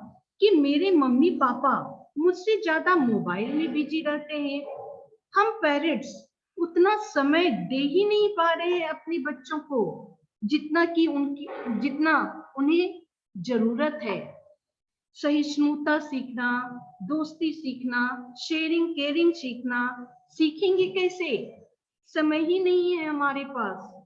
कि मेरे मम्मी पापा मुझसे ज्यादा मोबाइल में बिजी रहते हैं, हम पेरेंट्स उतना समय दे ही नहीं पा रहे हैं अपने बच्चों को जितना उन्हें जरूरत है। सहिष्णुता सीखना, दोस्ती सीखना, शेयरिंग केयरिंग सीखेंगे कैसे? समय ही नहीं है हमारे पास।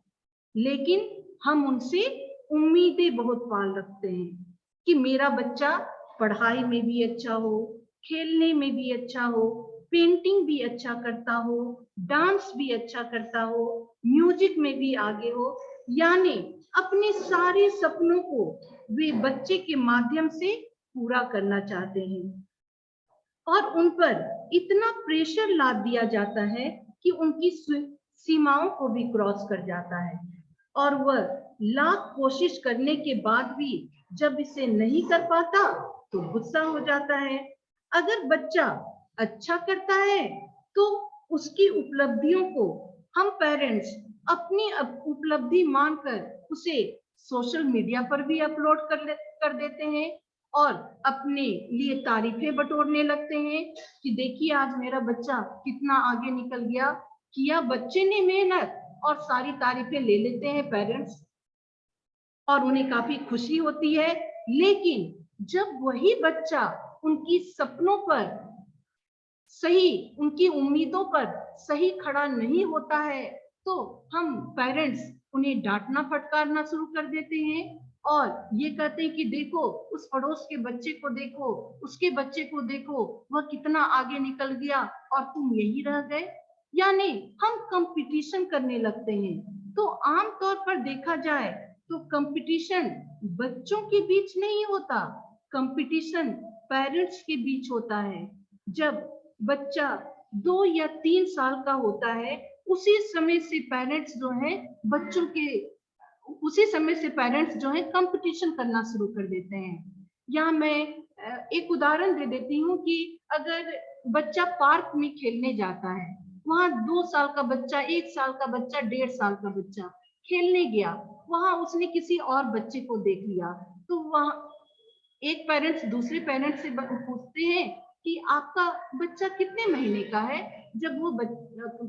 लेकिन हम उनसे उम्मीदें बहुत पाल रखते हैं कि मेरा बच्चा पढ़ाई में भी अच्छा हो, खेलने में भी अच्छा हो, पेंटिंग भी अच्छा करता हो, डांस भी अच्छा करता हो, म्यूजिक में भी आगे हो। यानी अपने सारे सपनों को वे बच्चे के माध्यम से पूरा करना चाहते हैं और उन पर इतना प्रेशर लाद दिया जाता है कि उनकी सीमाओं को भी क्रॉस कर जाता है और वह लाख कोशिश करने के बाद भी जब इसे नहीं कर पाता तो गुस्सा हो जाता है। अगर बच्चा अच्छा करता है तो उसकी उपलब्धियों को हम पेरेंट्स अपनी उपलब्धि मानकर उसे सोशल मीडिया पर भी अपलोड कर देते हैं और अपने लिए तारीफें बटोरने लगते हैं कि देखिए आज मेरा बच्चा कितना आगे निकल गया। किया बच्चे ने मेहनत और सारी तारीफें ले लेते हैं पेरेंट्स और उन्हें काफी खुशी होती है। लेकिन जब वही बच्चा उनकी सपनों पर सही, उनकी उम्मीदों पर सही खड़ा नहीं होता है तो हम पेरेंट्स उन्हें डांटना फटकारना शुरू कर देते हैं और ये कहते हैं कि देखो उस पड़ोस के बच्चे को देखो, उसके बच्चे को देखो, वह कितना आगे निकल गया और तुम यही रह गए। यानी हम कंपटीशन करने लगते हैं। तो आम तौर पर देखा जाए तो कंपटीशन बच्चों के बीच नहीं होता, कंपटीशन पेरेंट्स के बीच होता है। जब बच्चा 2 या 3 साल का होता है, उसी समय से पेरेंट्स जो है बच्चों के उसी समय से पेरेंट्स जो है कंपटीशन करना शुरू कर देते हैं। यहाँ मैं एक उदाहरण दे देती हूँ कि अगर बच्चा पार्क में खेलने जाता है, वहां 2 साल का बच्चा, 1 साल का बच्चा, 1.5 साल का बच्चा खेलने गया, वहां उसने किसी और बच्चे को देख लिया, तो वहां एक पेरेंट्स दूसरे पेरेंट्स से पूछते हैं कि आपका बच्चा कितने महीने का है। जब वो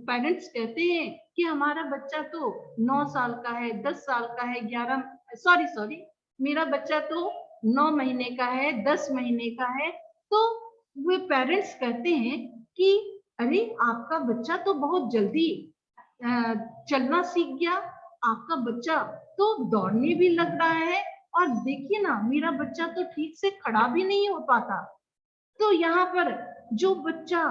पेरेंट्स कहते हैं कि हमारा बच्चा तो 9 साल का है, 10 साल का है, 11 सॉरी मेरा बच्चा तो 9 महीने का है, 10 महीने का है, तो वे पेरेंट्स कहते हैं कि अरे आपका बच्चा तो बहुत जल्दी चलना सीख गया, आपका बच्चा तो दौड़ने भी लग रहा है, और देखिए ना मेरा बच्चा तो ठीक से खड़ा भी नहीं हो पाता। तो यहाँ पर जो बच्चा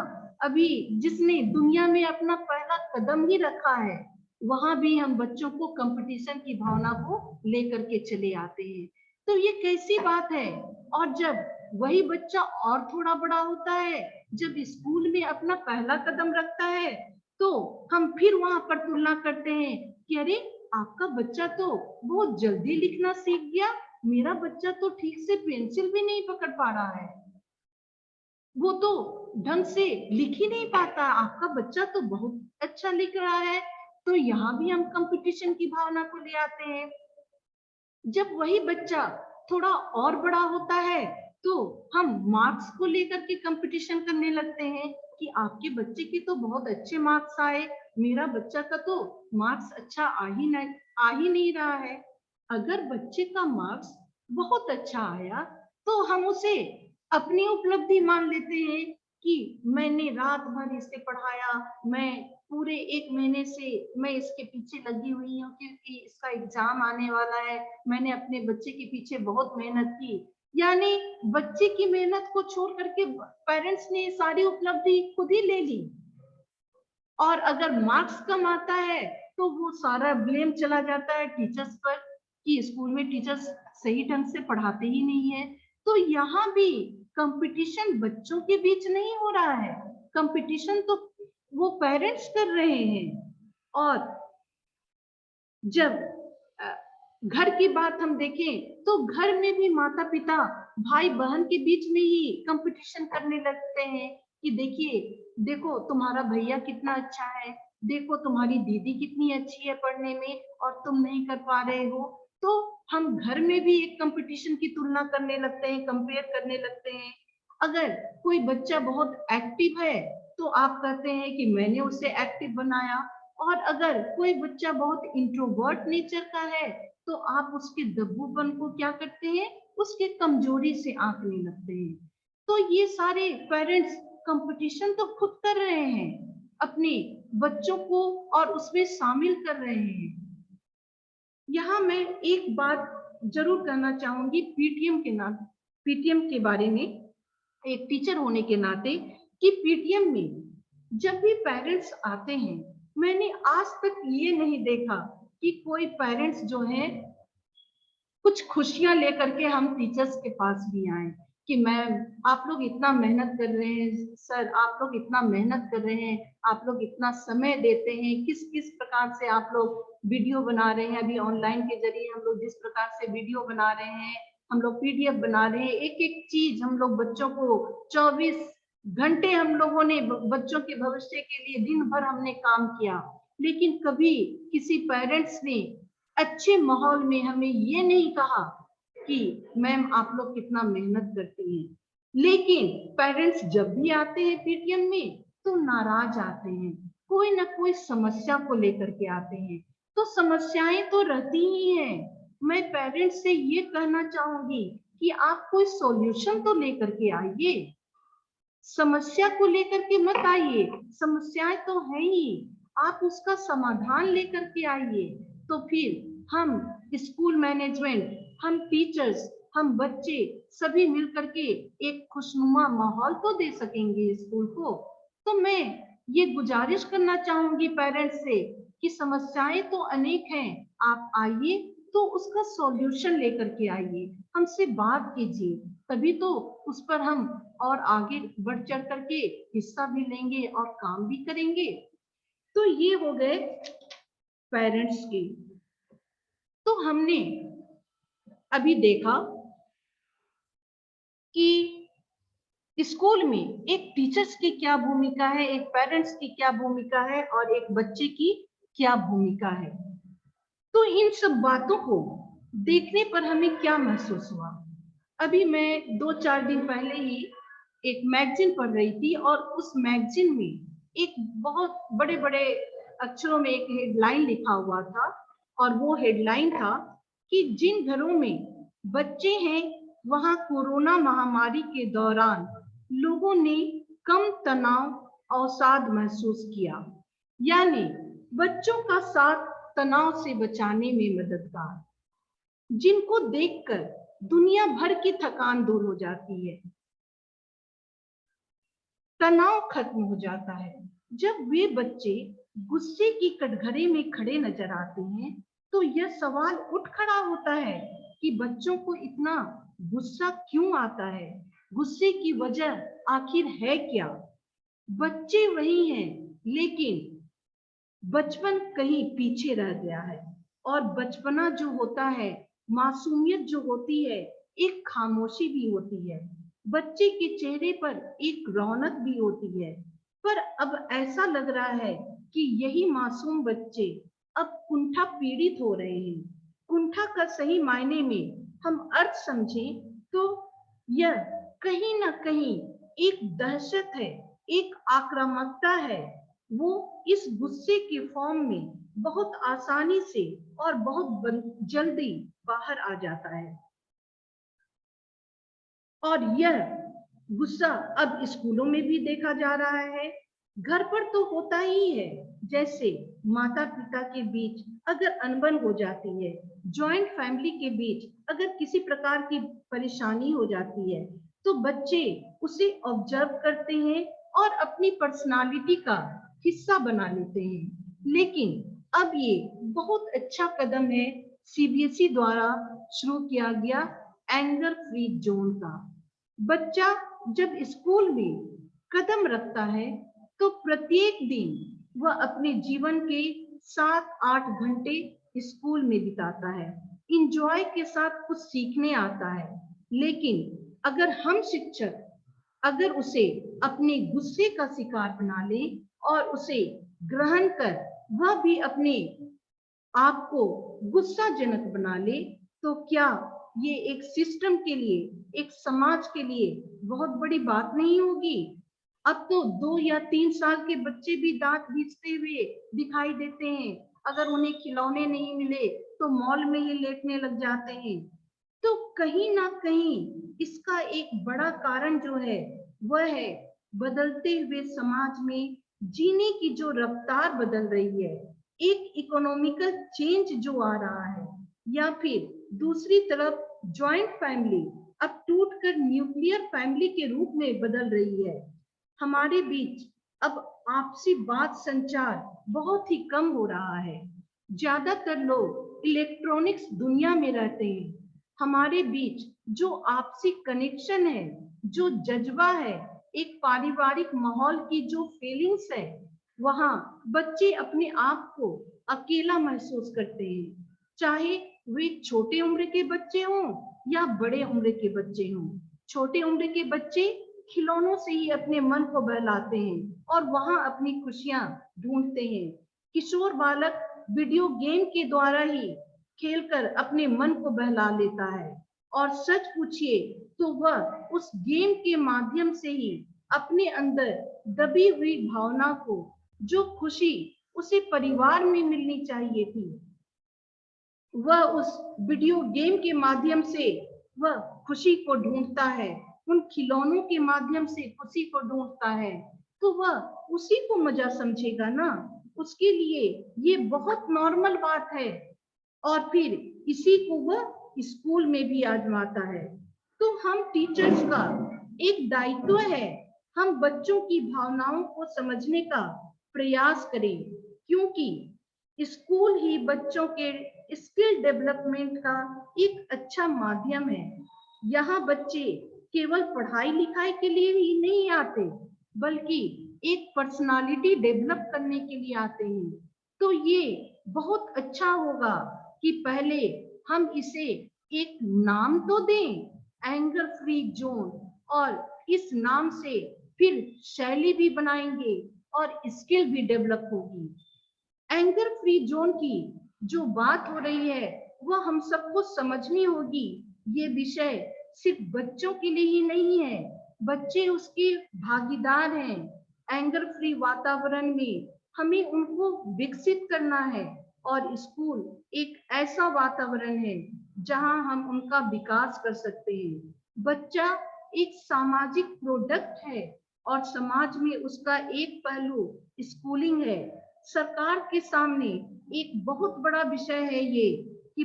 अभी जिसने दुनिया में अपना पहला कदम ही रखा है, वहां भी हम बच्चों को कंपटीशन की भावना को लेकर के चले आते हैं। तो ये कैसी बात है। और जब वही बच्चा और थोड़ा बड़ा होता है, जब स्कूल में अपना पहला कदम रखता है, तो हम फिर वहां पर तुलना करते हैं कि अरे आपका बच्चा तो बहुत जल्दी लिखना सीख गया, मेरा बच्चा तो ठीक से पेंसिल भी नहीं पकड़ पा रहा है, वो तो ढंग से लिख ही नहीं पाता, आपका बच्चा तो बहुत अच्छा लिख रहा है। तो यहाँ भी हम कंपटीशन की भावना को ले आते हैं। जब वही बच्चा थोड़ा और बड़ा होता है, तो हम मार्क्स को लेकर के कंपटीशन करने लगते हैं कि आपके बच्चे के तो बहुत अच्छे मार्क्स आए, मेरा बच्चा का तो मार्क्स अच्छा आ ही नहीं रहा है। अगर बच्चे का मार्क्स बहुत अच्छा आया, तो हम उसे अपनी उपलब्धि मान लेते हैं कि मैंने रात भर इसे पढ़ाया, मैं पूरे 1 महीने से मैं इसके पीछे लगी हुई हूँ क्योंकि इसका एग्जाम आने वाला है, मैंने अपने बच्चे के पीछे बहुत मेहनत की। यानी बच्चे की मेहनत को छोड़ करके पेरेंट्स ने सारी उपलब्धि खुद ही ले ली। और अगर मार्क्स कम आता है, तो वो सारा ब्लेम चला जाता है टीचर्स पर कि स्कूल में टीचर्स सही ढंग से पढ़ाते ही नहीं है। तो यहाँ भी कंपटीशन बच्चों के बीच नहीं हो रहा है, कंपटीशन तो वो पेरेंट्स कर रहे हैं। और जब अ, घर की बात हम देखें, तो घर में भी माता पिता भाई बहन के बीच में ही कंपटीशन करने लगते हैं कि देखिए, देखो तुम्हारा भैया कितना अच्छा है, देखो तुम्हारी दीदी कितनी अच्छी है पढ़ने में और तुम नहीं कर पा रहे हो। तो हम घर में भी एक कंपटीशन की तुलना करने लगते हैं, कंपेयर करने लगते हैं। अगर कोई बच्चा बहुत एक्टिव है, तो आप कहते हैं कि मैंने उसे एक्टिव बनाया। और अगर कोई बच्चा बहुत इंट्रोवर्ट नेचर का है, तो आप उसके दब्बूपन को क्या करते हैं, उसके कमजोरी से आंकने लगते हैं। तो ये सारे पेरेंट्स कंपटीशन तो खुद कर रहे हैं, अपने बच्चों को और उसमें शामिल कर रहे हैं। यहाँ मैं एक बात जरूर कहना चाहूंगी पीटीएम के बारे में, एक टीचर होने के नाते, कि पीटीएम में जब भी पेरेंट्स आते हैं, मैंने आज तक ये नहीं देखा कि कोई पेरेंट्स जो है कुछ खुशियां लेकर के हम टीचर्स के पास भी आए कि मैम आप लोग इतना मेहनत कर रहे हैं, सर आप लोग इतना मेहनत कर रहे हैं, आप लोग इतना समय देते हैं, किस किस प्रकार से आप लोग वीडियो बना रहे हैं, अभी ऑनलाइन के जरिए हम लोग जिस प्रकार से वीडियो बना रहे हैं, हम लोग पीडीएफ बना रहे हैं, एक एक चीज हम लोग बच्चों को 24 घंटे हम लोगों ने बच्चों के भविष्य के लिए दिन भर हमने काम किया। लेकिन कभी किसी पेरेंट्स ने अच्छे माहौल में हमें ये नहीं कहा कि मैम आप लोग कितना मेहनत करती हैं। लेकिन पेरेंट्स जब भी आते हैं पीटीएम में, तो नाराज आते हैं, कोई ना कोई समस्या को लेकर के आते हैं। तो समस्याएं तो रहती ही हैं। मैं पेरेंट्स से ये कहना चाहूंगी कि आप कोई सॉल्यूशन तो लेकर के आइए, समस्या को लेकर के मत आइए, समस्याएं तो है ही, आप उसका समाधान लेकर के आइए। तो फिर हम स्कूल मैनेजमेंट, हम टीचर्स, हम बच्चे सभी मिलकर के एक खुशनुमा माहौल तो दे सकेंगे स्कूल को। तो मैं ये गुजारिश करना चाहूंगी पेरेंट्स से कि समस्याएं तो अनेक हैं, आप आइए तो उसका सॉल्यूशन लेकर के आइए, हमसे बात कीजिए, तभी तो उस पर हम और आगे बढ़ चढ़ करके हिस्सा भी लेंगे और काम भी करेंगे। तो ये हो गए पेरेंट्स की। तो हमने अभी देखा कि स्कूल में एक टीचर्स की क्या भूमिका है, एक पेरेंट्स की क्या भूमिका है और एक बच्चे की क्या भूमिका है। तो इन सब बातों को देखने पर हमें क्या महसूस हुआ? अभी मैं 2-4 दिन पहले ही एक मैगजीन पढ़ रही थी और उस मैगजीन में एक बहुत बड़े बड़े अक्षरों में एक हेडलाइन लिखा हुआ था और वो हेडलाइन था कि जिन घरों में बच्चे हैं वहां कोरोना महामारी के दौरान लोगों ने कम तनाव अवसाद महसूस किया, यानी बच्चों का साथ तनाव से बचाने में मददगार, जिनको देखकर दुनिया भर की थकान दूर हो जाती है, तनाव खत्म हो जाता है। जब वे बच्चे गुस्से की कटघरे में खड़े नजर आते हैं तो यह सवाल उठ खड़ा होता है कि बच्चों को इतना गुस्सा क्यों आता है, गुस्से की वजह आखिर है क्या। बच्चे वही हैं लेकिन बचपन कहीं पीछे रह गया है और बचपना जो होता है, मासूमियत जो होती है, एक खामोशी भी होती है, बच्चे के चेहरे पर एक रौनक भी होती है। पर अब ऐसा लग रहा है कि यही मासूम बच्चे अब कुंठा पीड़ित हो रहे हैं। कुंठा का सही मायने में हम अर्थ समझें तो यह कहीं ना कहीं एक दहशत है, एक आक्रामकता है। वो इस गुस्से के फॉर्म में बहुत आसानी से और बहुत जल्दी बाहर आ जाता है और यह गुस्सा अब स्कूलों में भी देखा जा रहा है। घर पर तो होता ही है, जैसे माता पिता के बीच अगर अनबन हो जाती है, जॉइंट फैमिली के बीच अगर किसी प्रकार की परेशानी हो जाती है तो बच्चे उसे ऑब्जर्व करते हैं और अपनी पर्सनालिटी का हिस्सा बना लेते हैं। लेकिन अब ये बहुत अच्छा कदम है सीबीएसई द्वारा शुरू किया गया एंगर फ्री जोन का। बच्चा जब स्कूल में कदम रखता है तो प्रत्येक दिन वह अपने जीवन के 7-8 घंटे स्कूल में बिताता है, इंजॉय के साथ कुछ सीखने आता है। लेकिन अगर हम शिक्षक अगर उसे अपने गुस्से का शिकार बना ले और उसे ग्रहण कर वह भी अपने आप को गुस्साजनक बना ले तो क्या ये एक सिस्टम के लिए, एक समाज के लिए बहुत बड़ी बात नहीं होगी? अब तो 2 या 3 साल के बच्चे भी दांत भींचते हुए दिखाई देते हैं, अगर उन्हें खिलौने नहीं मिले तो मॉल में ही लेटने लग जाते हैं। तो कहीं ना कहीं इसका एक बड़ा कारण जो है वह है बदलते हुए समाज में जीने की जो रफ्तार बदल रही है, एक इकोनॉमिकल चेंज जो आ रहा है, या फिर दूसरी तरफ जॉइंट फैमिली अब टूटकर न्यूक्लियर फैमिली के रूप में बदल रही है। हमारे बीच अब आपसी बात संचार बहुत ही कम हो रहा है, ज्यादातर लोग इलेक्ट्रॉनिक्स दुनिया में रहते हैं। हमारे बीच जो आपसी कनेक्शन है, जो जज्बा है, एक पारिवारिक माहौल की जो फीलिंग्स है, वहां बच्चे अपने आप को अकेला महसूस करते हैं, चाहे वे छोटे उम्र के बच्चे हों या बड़े उम्र के बच्चे हों। छोटे उम्र के बच्चे खिलौनों से ही अपने मन को बहलाते हैं और वहां अपनी खुशियां ढूंढते हैं। किशोर बालक वीडियो गेम के द्वारा ही खेलकर अपने मन को बहला लेता है और सच पूछिए तो वह उस गेम के माध्यम से ही अपने अंदर दबी हुई भावना को, जो खुशी उसे परिवार में मिलनी चाहिए थी, वह उस वीडियो गेम के माध्यम से वह खुशी को ढूंढता है, उन खिलौनों के माध्यम से खुशी को ढूंढता है। तो वह उसी को मजा समझेगा ना, उसके लिए ये बहुत नॉर्मल बात है और फिर इसी को वह स्कूल में भी आजमाता है। तो हम टीचर्स का एक दायित्व है, हम बच्चों की भावनाओं को समझने का प्रयास करें, क्योंकि स्कूल ही बच्चों के स्किल डेवलपमेंट का एक अच्छा माध्यम है। यहाँ बच्चे केवल पढ़ाई लिखाई के लिए ही नहीं आते, बल्कि एक पर्सनालिटी डेवलप करने के लिए आते हैं। तो ये बहुत अच्छा होगा कि पहले हम इसे एक नाम तो दें, एंगर फ्री जोन, और इस नाम से फिर शैली भी बनाएंगे और स्किल भी डेवलप होगी। एंगर फ्री जोन की जो बात हो रही है वह हम सबको समझनी होगी। ये विषय सिर्फ बच्चों के लिए ही नहीं है, बच्चे उसके भागीदार हैं। एंगर फ्री वातावरण में हमें उनको विकसित करना है, और स्कूल एक ऐसा वातावरण है जहां हम उनका विकास कर सकते हैं। बच्चा एक सामाजिक प्रोडक्ट है, और समाज में उसका एक पहलू स्कूलिंग है। सरकार के सामने एक बहुत बड़ा विषय है ये कि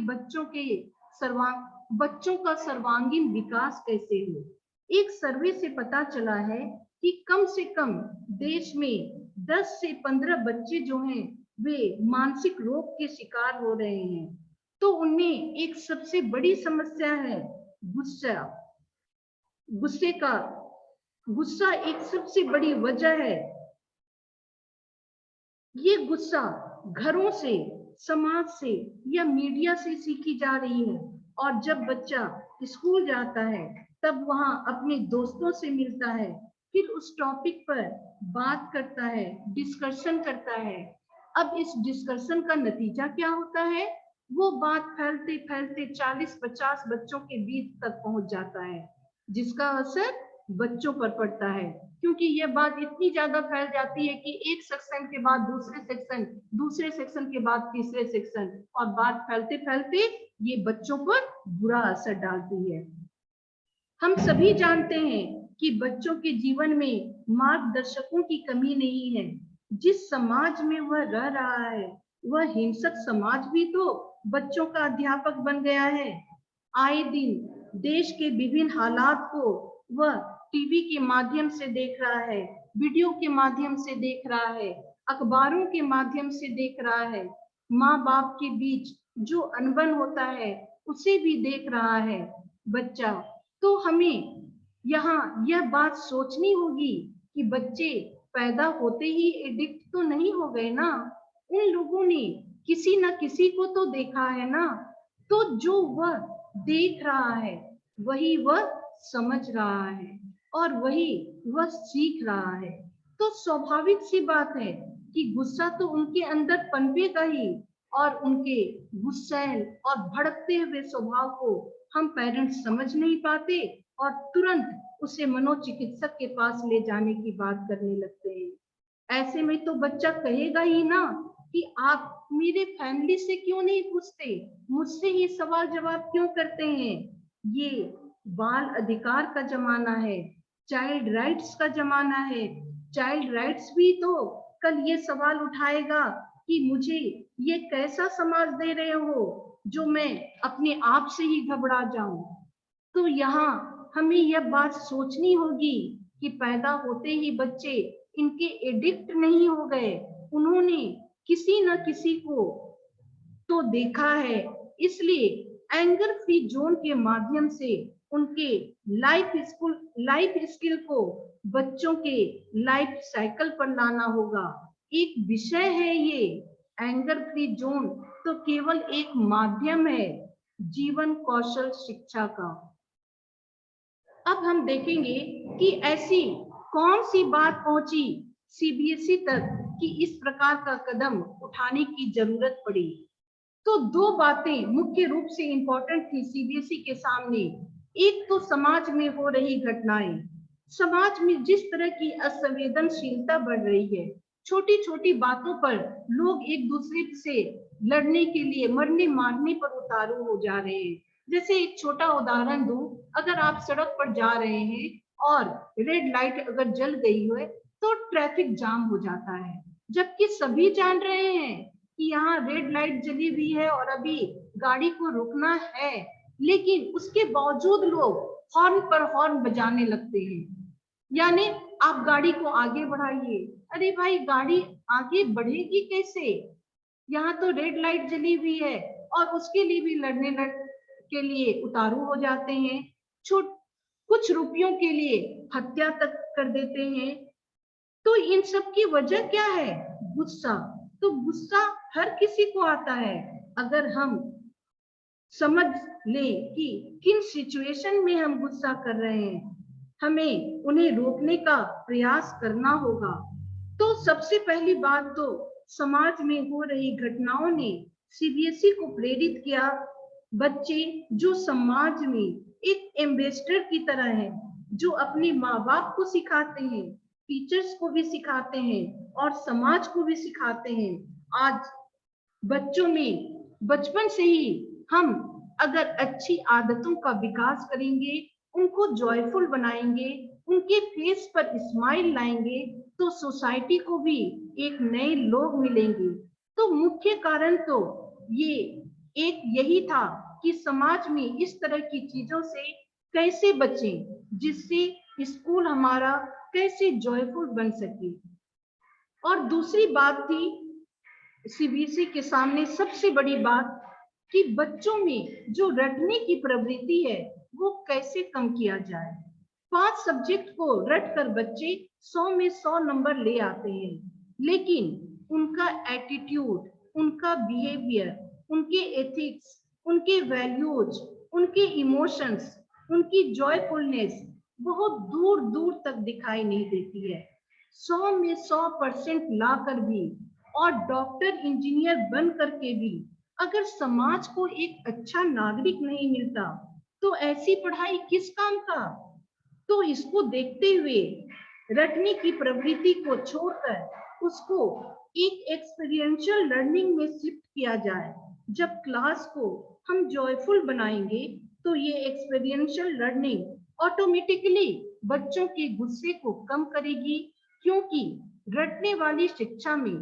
बच्चों का सर्वांगीण विकास कैसे हो। एक सर्वे से पता चला है कि कम से कम देश में 10 से 15 बच्चे जो हैं वे मानसिक रोग के शिकार हो रहे हैं। तो उनमें एक सबसे बड़ी समस्या है गुस्सा। गुस्से का गुस्सा एक सबसे बड़ी वजह है। ये गुस्सा घरों से, समाज से या मीडिया से सीखी जा रही है, और जब बच्चा स्कूल जाता है तब वहां अपने दोस्तों से मिलता है, फिर उस टॉपिक पर बात करता है, डिस्कशन करता है। अब इस डिस्कशन का नतीजा क्या होता है? वो बात फैलते फैलते 40-50 बच्चों के बीच तक पहुंच जाता है, जिसका असर बच्चों पर पड़ता है, क्योंकि यह बात इतनी ज्यादा फैल जाती है कि एक सेक्शन के बाद दूसरे सेक्शन के बाद तीसरे सेक्शन, और बात फैलते फैलते ये बच्चों पर बुरा असर डालती है। हम सभी जानते हैं कि बच्चों के जीवन में मार्गदर्शकों की कमी नहीं है। जिस समाज में वह रह रहा है वह हिंसक समाज भी तो बच्चों का अध्यापक बन गया है। आए दिन देश के विभिन्न हालात को वह टीवी के माध्यम से देख रहा है, वीडियो के माध्यम से देख रहा है, अखबारों के माध्यम से देख रहा है। माँ बाप के बीच जो अनबन होता है उसे भी देख रहा है बच्चा। तो हमें यहाँ यह बात सोचनी होगी कि बच्चे पैदा होते ही एडिक्ट तो नहीं हो गए ना, उन लोगों ने किसी न किसी को तो देखा है ना। तो जो वह देख रहा है वही वह समझ रहा है, और वही वह सीख रहा है। तो स्वाभाविक सी बात है कि गुस्सा तो उनके अंदर पनपेगा ही, और उनके गुस्सैल और भड़कते हुए स्वभाव को हम पेरेंट्स समझ नहीं पाते, और तुरंत उसे मनोचिकित्सक के पास ले जाने की बात करने लगते हैं। ऐसे में तो बच्चा कहेगा ही ना कि आप मेरे फैमिली से क्यों नहीं पूछते, मुझसे ही सवाल जवाब क्यों करते हैं। ये बाल अधिकार का जमाना है, चाइल्ड राइट्स का जमाना है। चाइल्ड राइट्स भी तो कल ये सवाल उठाएगा कि मुझे ये कैसा समाज दे रहे हो जो मैं अपने आप से ही घबरा जाऊं। तो यहाँ हमें यह बात सोचनी होगी कि पैदा होते ही बच्चे इनके एडिक्ट नहीं हो गए, उन्होंने किसी न किसी को तो देखा है। इसलिए एंगर फ्री जोन के माध्यम से उनके लाइफ स्किल को बच्चों के लाइफ साइकिल पर लाना होगा। एक विषय है ये। एंगर फ्री जोन तो केवल एक माध्यम है जीवन कौशल शिक्षा का। अब हम देखेंगे कि ऐसी कौन सी बात पहुंची सीबीएसई तक कि इस प्रकार का कदम उठाने की जरूरत पड़ी। तो दो बातें मुख्य रूप से इंपॉर्टेंट थी सीबीएसई के सामने। एक तो समाज में हो रही घटनाएं, समाज में जिस तरह की असंवेदनशीलता बढ़ रही है, छोटी छोटी बातों पर लोग एक दूसरे से लड़ने के लिए मरने मारने पर उतारू हो जा रहे हैं। जैसे एक छोटा उदाहरण दूं, अगर आप सड़क पर जा रहे हैं और रेड लाइट अगर जल गई है तो ट्रैफिक जाम हो जाता है, जबकि सभी जान रहे हैं कि यहाँ रेड लाइट जली हुई है और अभी गाड़ी को रुकना है, लेकिन उसके बावजूद लोग हॉर्न पर हॉर्न बजाने लगते हैं। यानी आप गाड़ी को आगे बढ़ाइए। अरे भाई, गाड़ी आगे बढ़ेगी कैसे? यहाँ तो रेड लाइट जली हुई है और उसके लिए भी लड़ने के लिए उतारू हो जाते हैं। कुछ रुपयों के लिए हत्या तक कर देते हैं। तो इन सब की वजह क्या है? गुस्सा। तो गुस्सा हर किसी को आता है। अगर हम समझ ले कि किन सिचुएशन में हम गुस्सा कर रहे हैं, हमें उन्हें रोकने का प्रयास करना होगा। तो सबसे पहली बात तो समाज में हो रही घटनाओं ने सीबीएसई को प्रेरित किया। बच्चे जो समाज में एक एम्बेसडर की तरह हैं, जो अपने माँ बाप को सिखाते हैं, टीचर्स को भी सिखाते हैं और समाज को भी सिखाते हैं। आज बच्चों में बचपन से ही हम अगर अच्छी आदतों का विकास करेंगे, उनको जॉयफुल बनाएंगे, उनके फेस पर स्माइल लाएंगे, तो सोसाइटी को भी एक नए लोग मिलेंगे। तो मुख्य कारण तो ये एक यही था कि समाज में इस तरह की चीजों से कैसे बचें, जिससे स्कूल हमारा कैसे जॉयफुल बन सके। और दूसरी बात थी सीबीएसई के सामने सबसे बड़ी बात कि बच्चों में जो रटने की प्रवृत्ति है वो कैसे कम किया जाए। 5 सब्जेक्ट को रट कर बच्चे 100 में 100 नंबर ले आते हैं, लेकिन उनका एटीट्यूड, उनका बिहेवियर, उनके एथिक्स, उनके वैल्यूज, उनके इमोशंस, उनकी जॉयफुलनेस बहुत दूर दूर तक दिखाई नहीं देती है। 100 में 100% ला कर भी और डॉक्टर इंजीनियर बन करके भी अगर समाज को एक अच्छा नागरिक नहीं मिलता, तो ऐसी पढ़ाई किस काम का? तो इसको देखते हुए रटने की प्रवृत्ति को छोड़कर उसको एक एक्सपीरियंशियल लर्निंग में शिफ्ट किया जाए। जब क्लास को हम जॉयफुल बनाएंगे, तो ये एक्सपीरियंशियल लर्निंग ऑटोमेटिकली बच्चों के गुस्से को कम करेगी, क्योंकि रटने वाली शिक्षा में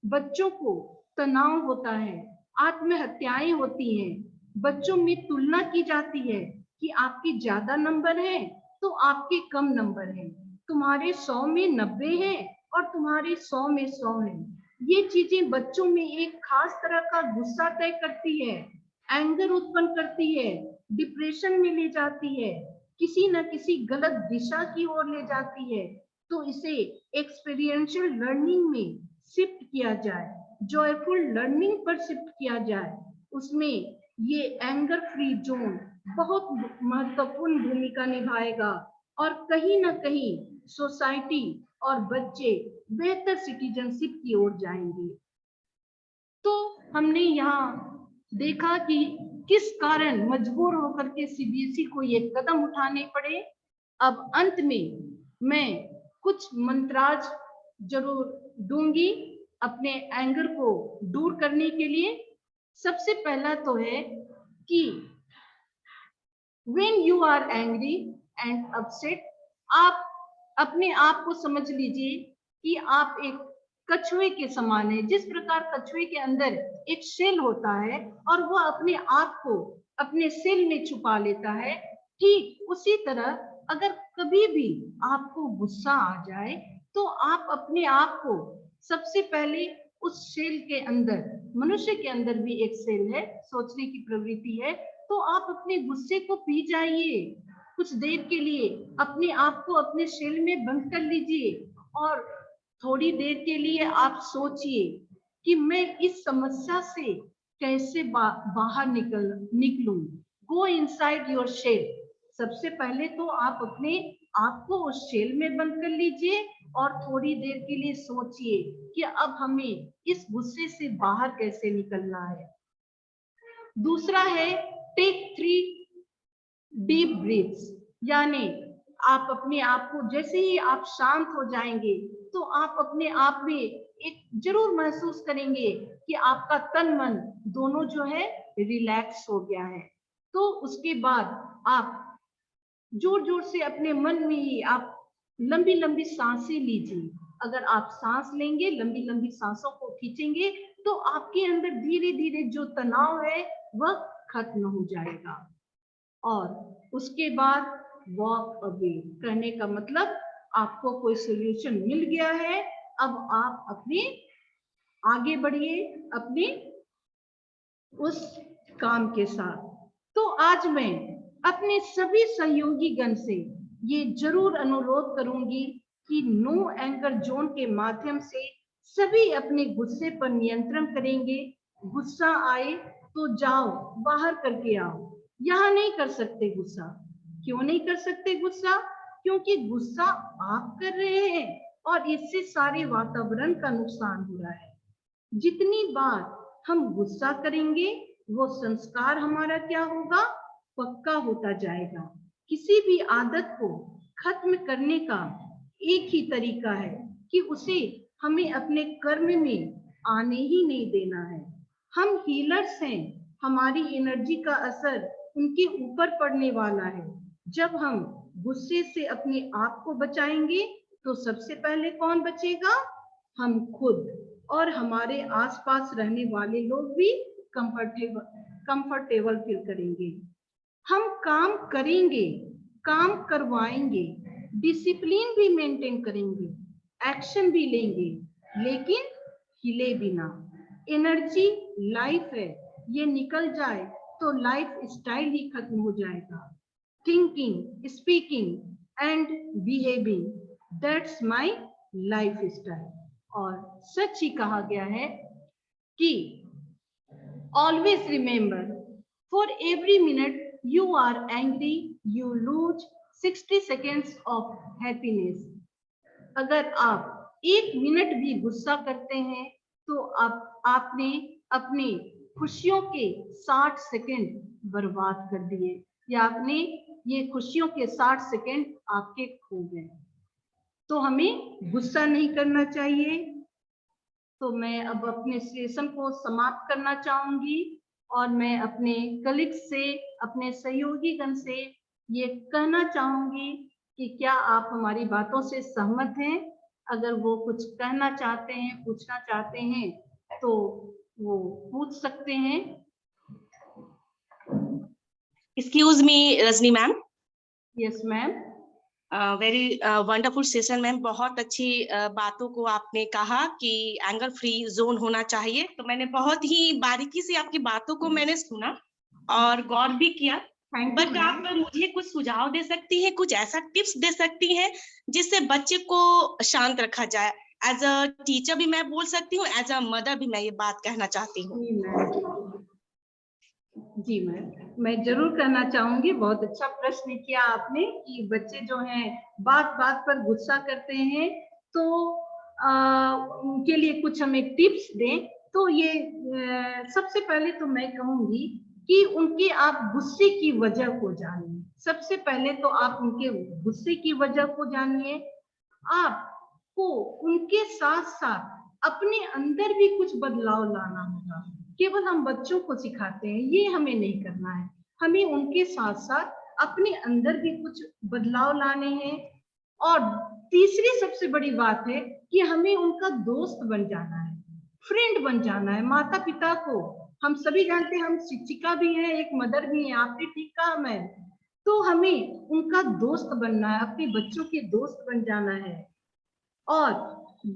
बच्चों को तनाव होता है, आत्महत्याएं होती हैं, बच्चों में तुलना की जाती है कि आपके ज्यादा नंबर हैं तो आपके कम नंबर हैं, तुम्हारे 100 में 90 हैं और तुम्हारे 100 में 100 हैं। ये चीजें बच्चों में एक खास तरह का गुस्सा तय करती है, एंगर उत्पन्न करती है, डिप्रेशन में ले जाती है, किसी न किसी गलत दिशा की ओर ले जाती है। तो इसे एक्सपीरियंशियल लर्निंग में शिफ्ट किया जाए, जॉयफुल लर्निंग पर शिफ्ट किया जाए। उसमें ये एंगर फ्री जोन बहुत महत्वपूर्ण भूमिका निभाएगा और कहीं ना कहीं सोसाइटी और बच्चे बेहतर सिटीजनशिप की ओर जाएंगे। तो हमने यहाँ देखा कि किस कारण मजबूर होकर के सीबीएसई को ये कदम उठाने पड़े। अब अंत में मैं कुछ मंत्राज जरूर दूंगी अपने एंगर को दूर करने के लिए। सबसे पहला तो है कि when you are angry and upset, आप अपने आप को समझ लीजिए कि आप एक कछुए के समान है। जिस प्रकार कछुए के अंदर एक सेल होता है और वह अपने आप को अपने सेल में छुपा लेता है, ठीक उसी तरह अगर कभी भी आपको गुस्सा आ जाए, तो आप अपने आप को सबसे पहले उस सेल के अंदर, मनुष्य के अंदर भी एक सेल है, सोचने की प्रवृत्ति है, तो आप अपने गुस्से को पी जाइए। कुछ देर के लिए अपने आप को अपने सेल में बंद कर लीजिए और थोड़ी देर के लिए आप सोचिए कि मैं इस समस्या से कैसे बाहर निकलूं। Go inside your shell. सबसे पहले तो आप अपने आप को उस शेल में बंद कर लीजिए और थोड़ी देर के लिए सोचिए कि अब हमें इस गुस्से से बाहर कैसे निकलना है। दूसरा है टेक 3 डीप ब्रीथ्स, यानी आप अपने आप को जैसे ही आप शांत हो जाएंगे, तो आप अपने आप में एक जरूर महसूस करेंगे कि आपका तन मन दोनों जो है रिलैक्स हो गया है। तो उसके बाद आप जोर जोर से अपने मन में ही आप लंबी लंबी सांसें लीजिए। अगर आप सांस लेंगे, लंबी लंबी सांसों को खींचेंगे, तो आपके अंदर धीरे धीरे जो तनाव है वह खत्म हो जाएगा। और उसके बाद वॉक अवे कहने का मतलब आपको कोई सॉल्यूशन मिल गया है, अब आप अपने आगे बढ़िए अपने उस काम के साथ। तो आज मैं अपने सभी सहयोगी गण से ये जरूर अनुरोध करूंगी कि नो एंकर जोन के माध्यम से सभी अपने गुस्से पर नियंत्रण करेंगे। गुस्सा आए तो जाओ बाहर करके आओ, यहाँ नहीं कर सकते गुस्सा। क्यों नहीं कर सकते गुस्सा? क्योंकि गुस्सा आप कर रहे हैं और इससे सारे वातावरण का नुकसान हो रहा है। जितनी बार हम गुस्सा करेंगे वो संस्कार हमारा क्या होगा, पक्का होता जाएगा। किसी भी आदत को खत्म करने का एक ही तरीका है कि उसे हमें अपने कर्म में आने ही नहीं देना है। हम हीलर्स हैं, हमारी एनर्जी का असर उनके ऊपर पड़ने वाला है। जब हम गुस्से से अपने आप को बचाएंगे तो सबसे पहले कौन बचेगा? हम खुद, और हमारे आसपास रहने वाले लोग भी कंफर्टेबल फील करेंगे। हम काम करेंगे, काम करवाएंगे, डिसिप्लिन भी मेंटेन करेंगे, एक्शन भी लेंगे, लेकिन हिले बिना। एनर्जी लाइफ है, ये निकल जाए तो लाइफ स्टाइल ही खत्म हो जाएगा। Thinking, speaking and behaving, that's my life style. और सच ही कहा गया है कि always remember, for every minute you are angry you lose 60 seconds of happiness। अगर आप एक मिनट भी गुस्सा करते हैं तो आपने अपनी खुशियों के 60 सेकंड बर्बाद कर दिए, या आपने ये खुशियों के 60 सेकंड आपके खो गए। तो हमें गुस्सा नहीं करना चाहिए। तो मैं अब अपने सेशन को समाप्त करना चाहूंगी और मैं अपने कलीग से, अपने सहयोगी गण से ये कहना चाहूंगी कि क्या आप हमारी बातों से सहमत हैं? अगर वो कुछ कहना चाहते हैं, पूछना चाहते हैं तो वो पूछ सकते हैं। Excuse me, Rajni ma'am. Yes ma'am. Very wonderful session ma'am, बहुत अच्छी बातों को आपने कहा कि एंगर फ्री जोन होना चाहिए। तो मैंने बहुत ही बारीकी से आपकी बातों को मैंने सुना और गौर भी किया। बट आप मुझे कुछ सुझाव दे सकती हैं, कुछ ऐसा टिप्स दे सकती हैं जिससे बच्चे को शांत रखा जाए? एज अ टीचर भी मैं बोल सकती हूँ, एज अ मदर भी मैं ये बात कहना चाहती हूँ। जी मैम, मैं जरूर कहना चाहूंगी। बहुत अच्छा प्रश्न किया आपने कि बच्चे जो हैं बात बात पर गुस्सा करते हैं, तो उनके लिए कुछ हमें टिप्स दें। तो ये सबसे पहले तो मैं कहूंगी कि उनके आप गुस्से की वजह को जानिए। सबसे पहले तो आप उनके गुस्से की वजह को जानिए। आपको उनके साथ साथ अपने अंदर भी कुछ बदलाव लाना होगा। केवल हम बच्चों को सिखाते हैं, ये हमें नहीं करना है। हमें उनके साथ साथ अपने अंदर भी कुछ बदलाव लाने हैं। और तीसरी सबसे बड़ी बात है कि हमें उनका दोस्त बन जाना है, फ्रेंड बन जाना है। माता पिता को हम सभी जानते हैं, हम शिक्षिका भी हैं, एक मदर भी हैं, आपने ठीक कहा मैम। तो हमें उनका दोस्त बनना है, अपने बच्चों के दोस्त बन जाना है। और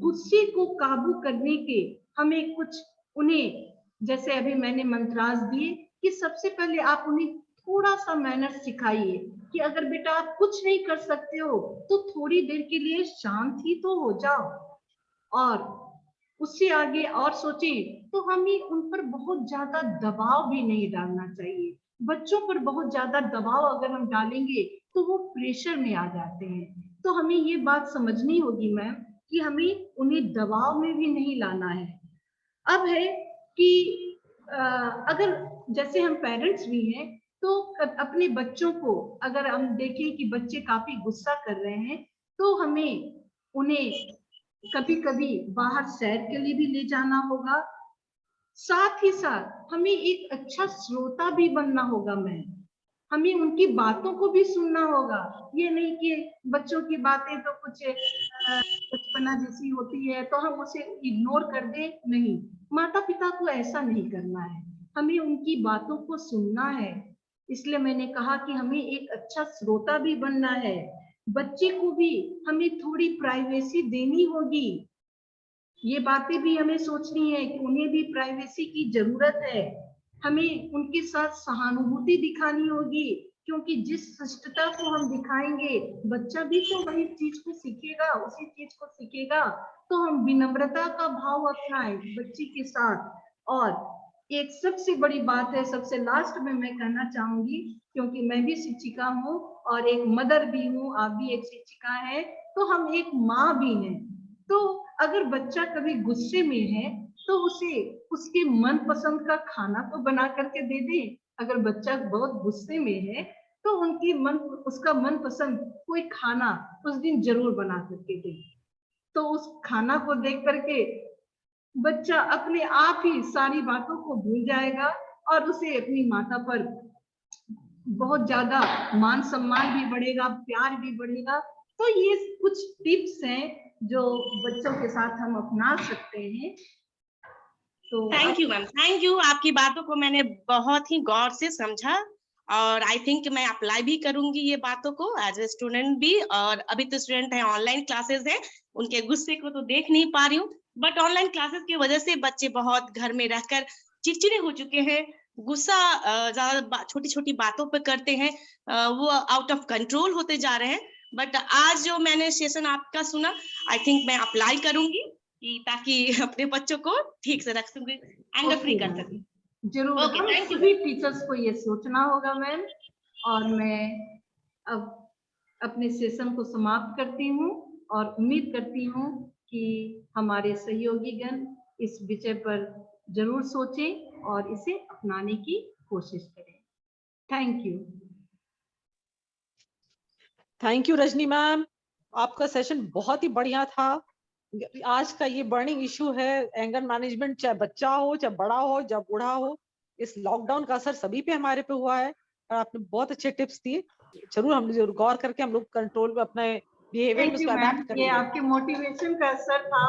गुस्से को काबू करने के हमें कुछ उन्हें, जैसे अभी मैंने मंत्रास दिए कि सबसे पहले आप उन्हें थोड़ा सा मैनर्स सिखाइए कि अगर बेटा आप कुछ नहीं कर सकते हो तो थोड़ी देर के लिए शांत ही तो हो जाओ। और उससे आगे और सोचें तो हमें उन पर बहुत ज्यादा दबाव भी नहीं डालना चाहिए। बच्चों पर बहुत ज्यादा दबाव अगर हम डालेंगे तो वो प्रेशर में आ जाते हैं। तो हमें ये बात समझनी होगी मैम कि हमें उन्हें दबाव में भी नहीं लाना है। अब है कि अगर जैसे हम पेरेंट्स भी हैं तो अपने बच्चों को अगर हम देखें कि बच्चे काफी गुस्सा कर रहे हैं तो हमें उन्हें कभी कभी बाहर सैर के लिए भी ले जाना होगा। साथ ही साथ हमें एक अच्छा श्रोता भी बनना होगा मैम। हमें उनकी बातों को भी सुनना होगा। ये नहीं कि बच्चों की बातें तो कुछ बचपना जैसी होती है तो हम उसे इग्नोर कर दें, नहीं। माता पिता को ऐसा नहीं करना है। हमें उनकी बातों को सुनना है। इसलिए मैंने कहा कि हमें एक अच्छा श्रोता भी बनना है। बच्चे को भी हमें थोड़ी प्राइवेसी देनी होगी। ये बातें भी हमें सोचनी है कि उन्हें भी प्राइवेसी की जरूरत है। हमें उनके साथ सहानुभूति दिखानी होगी, क्योंकि जिस शिष्टता को हम दिखाएंगे बच्चा भी तो वही चीज को सीखेगा, उसी चीज को सीखेगा। तो हम विनम्रता का भाव अपनाएं बच्चे के साथ। और एक सबसे बड़ी बात है, सबसे लास्ट में मैं कहना चाहूंगी, क्योंकि मैं भी शिक्षिका हूँ और एक मदर भी हूँ, आप भी एक शिक्षिका है, तो हम एक माँ भी हैं। तो अगर बच्चा कभी गुस्से में है तो उसे उसके मनपसंद का खाना तो बना करके दे दें। अगर बच्चा बहुत गुस्से में है तो उसका मनपसंद कोई खाना उस दिन जरूर बना करके दे। तो उस खाना को देख करके बच्चा अपने आप ही सारी बातों को भूल जाएगा और उसे अपनी माता पर बहुत ज्यादा मान सम्मान भी बढ़ेगा, प्यार भी बढ़ेगा। तो ये कुछ टिप्स हैं जो बच्चों के साथ हम अपना सकते हैं। तो thank you ma'am, thank you. आपकी बातों को मैंने बहुत ही गौर से समझा और आई थिंक मैं अप्लाई भी करूंगी ये बातों को एज ए स्टूडेंट भी। और अभी तो स्टूडेंट है, ऑनलाइन क्लासेस है, उनके गुस्से को तो देख नहीं पा रही हूँ, बट ऑनलाइन क्लासेस की वजह से बच्चे बहुत घर में रहकर चिड़चिड़े हो चुके हैं। गुस्सा ज्यादा छोटी छोटी बातों पे करते हैं, वो आउट ऑफ कंट्रोल होते जा रहे हैं। बट आज जो मैंने सेशन आपका सुना, आई थिंक मैं अप्लाई करूंगी ताकि अपने बच्चों को ठीक से रख सकूं, एंगर फ्री कर सकूं। जरूर ओके, हम थैंक यू। सभी टीचर्स को ये सोचना होगा मैम। और मैं अब अपने सेशन को समाप्त करती हूँ और उम्मीद करती हूँ कि हमारे सहयोगीगण इस विषय पर जरूर सोचें और इसे अपनाने की कोशिश करें। Thank you. Thank you Rajni ma'am, आपका सेशन बहुत ही बढ़िया था। आज का ये बर्निंग इशू है एंगर मैनेजमेंट, चाहे बच्चा हो, चाहे बड़ा हो, चाहे बूढ़ा हो, इस लॉकडाउन का असर सभी पे हमारे पे हुआ है और आपने बहुत अच्छे टिप्स दिए। जरूर हम जरूर गौर करके हम लोग कंट्रोल में अपने बिहेवियर में उसको अडैप्ट ये करेंगे। आपके मोटिवेशन का असर था,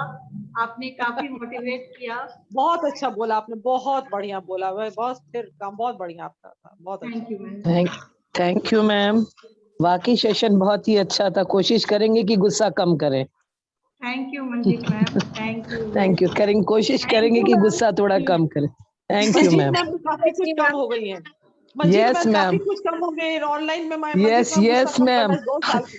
आपने काफी मोटिवेट किया। बहुत अच्छा बोला आपने, बहुत बढ़िया बोला, बहुत फिर काम बहुत बढ़िया आपका था, बहुत अच्छा। Thank you ma'am. Thank you ma'am, वाकई सेशन बहुत ही अच्छा था। कोशिश करेंगे कि गुस्सा कम करें। Thank you Manjeet ma'am, thank you. करेंगे, कोशिश करेंगे कि गुस्सा थोड़ा कम करें। Thank you Manjeet ma'am. Ma'am काफी कुछ कम हो गई है। मंजीत यस मैम काफी मैम, कुछ कम हो गए ऑनलाइन में। यस मंजीत मैम यस गुस्सा कम मैम। करना 2 साल से।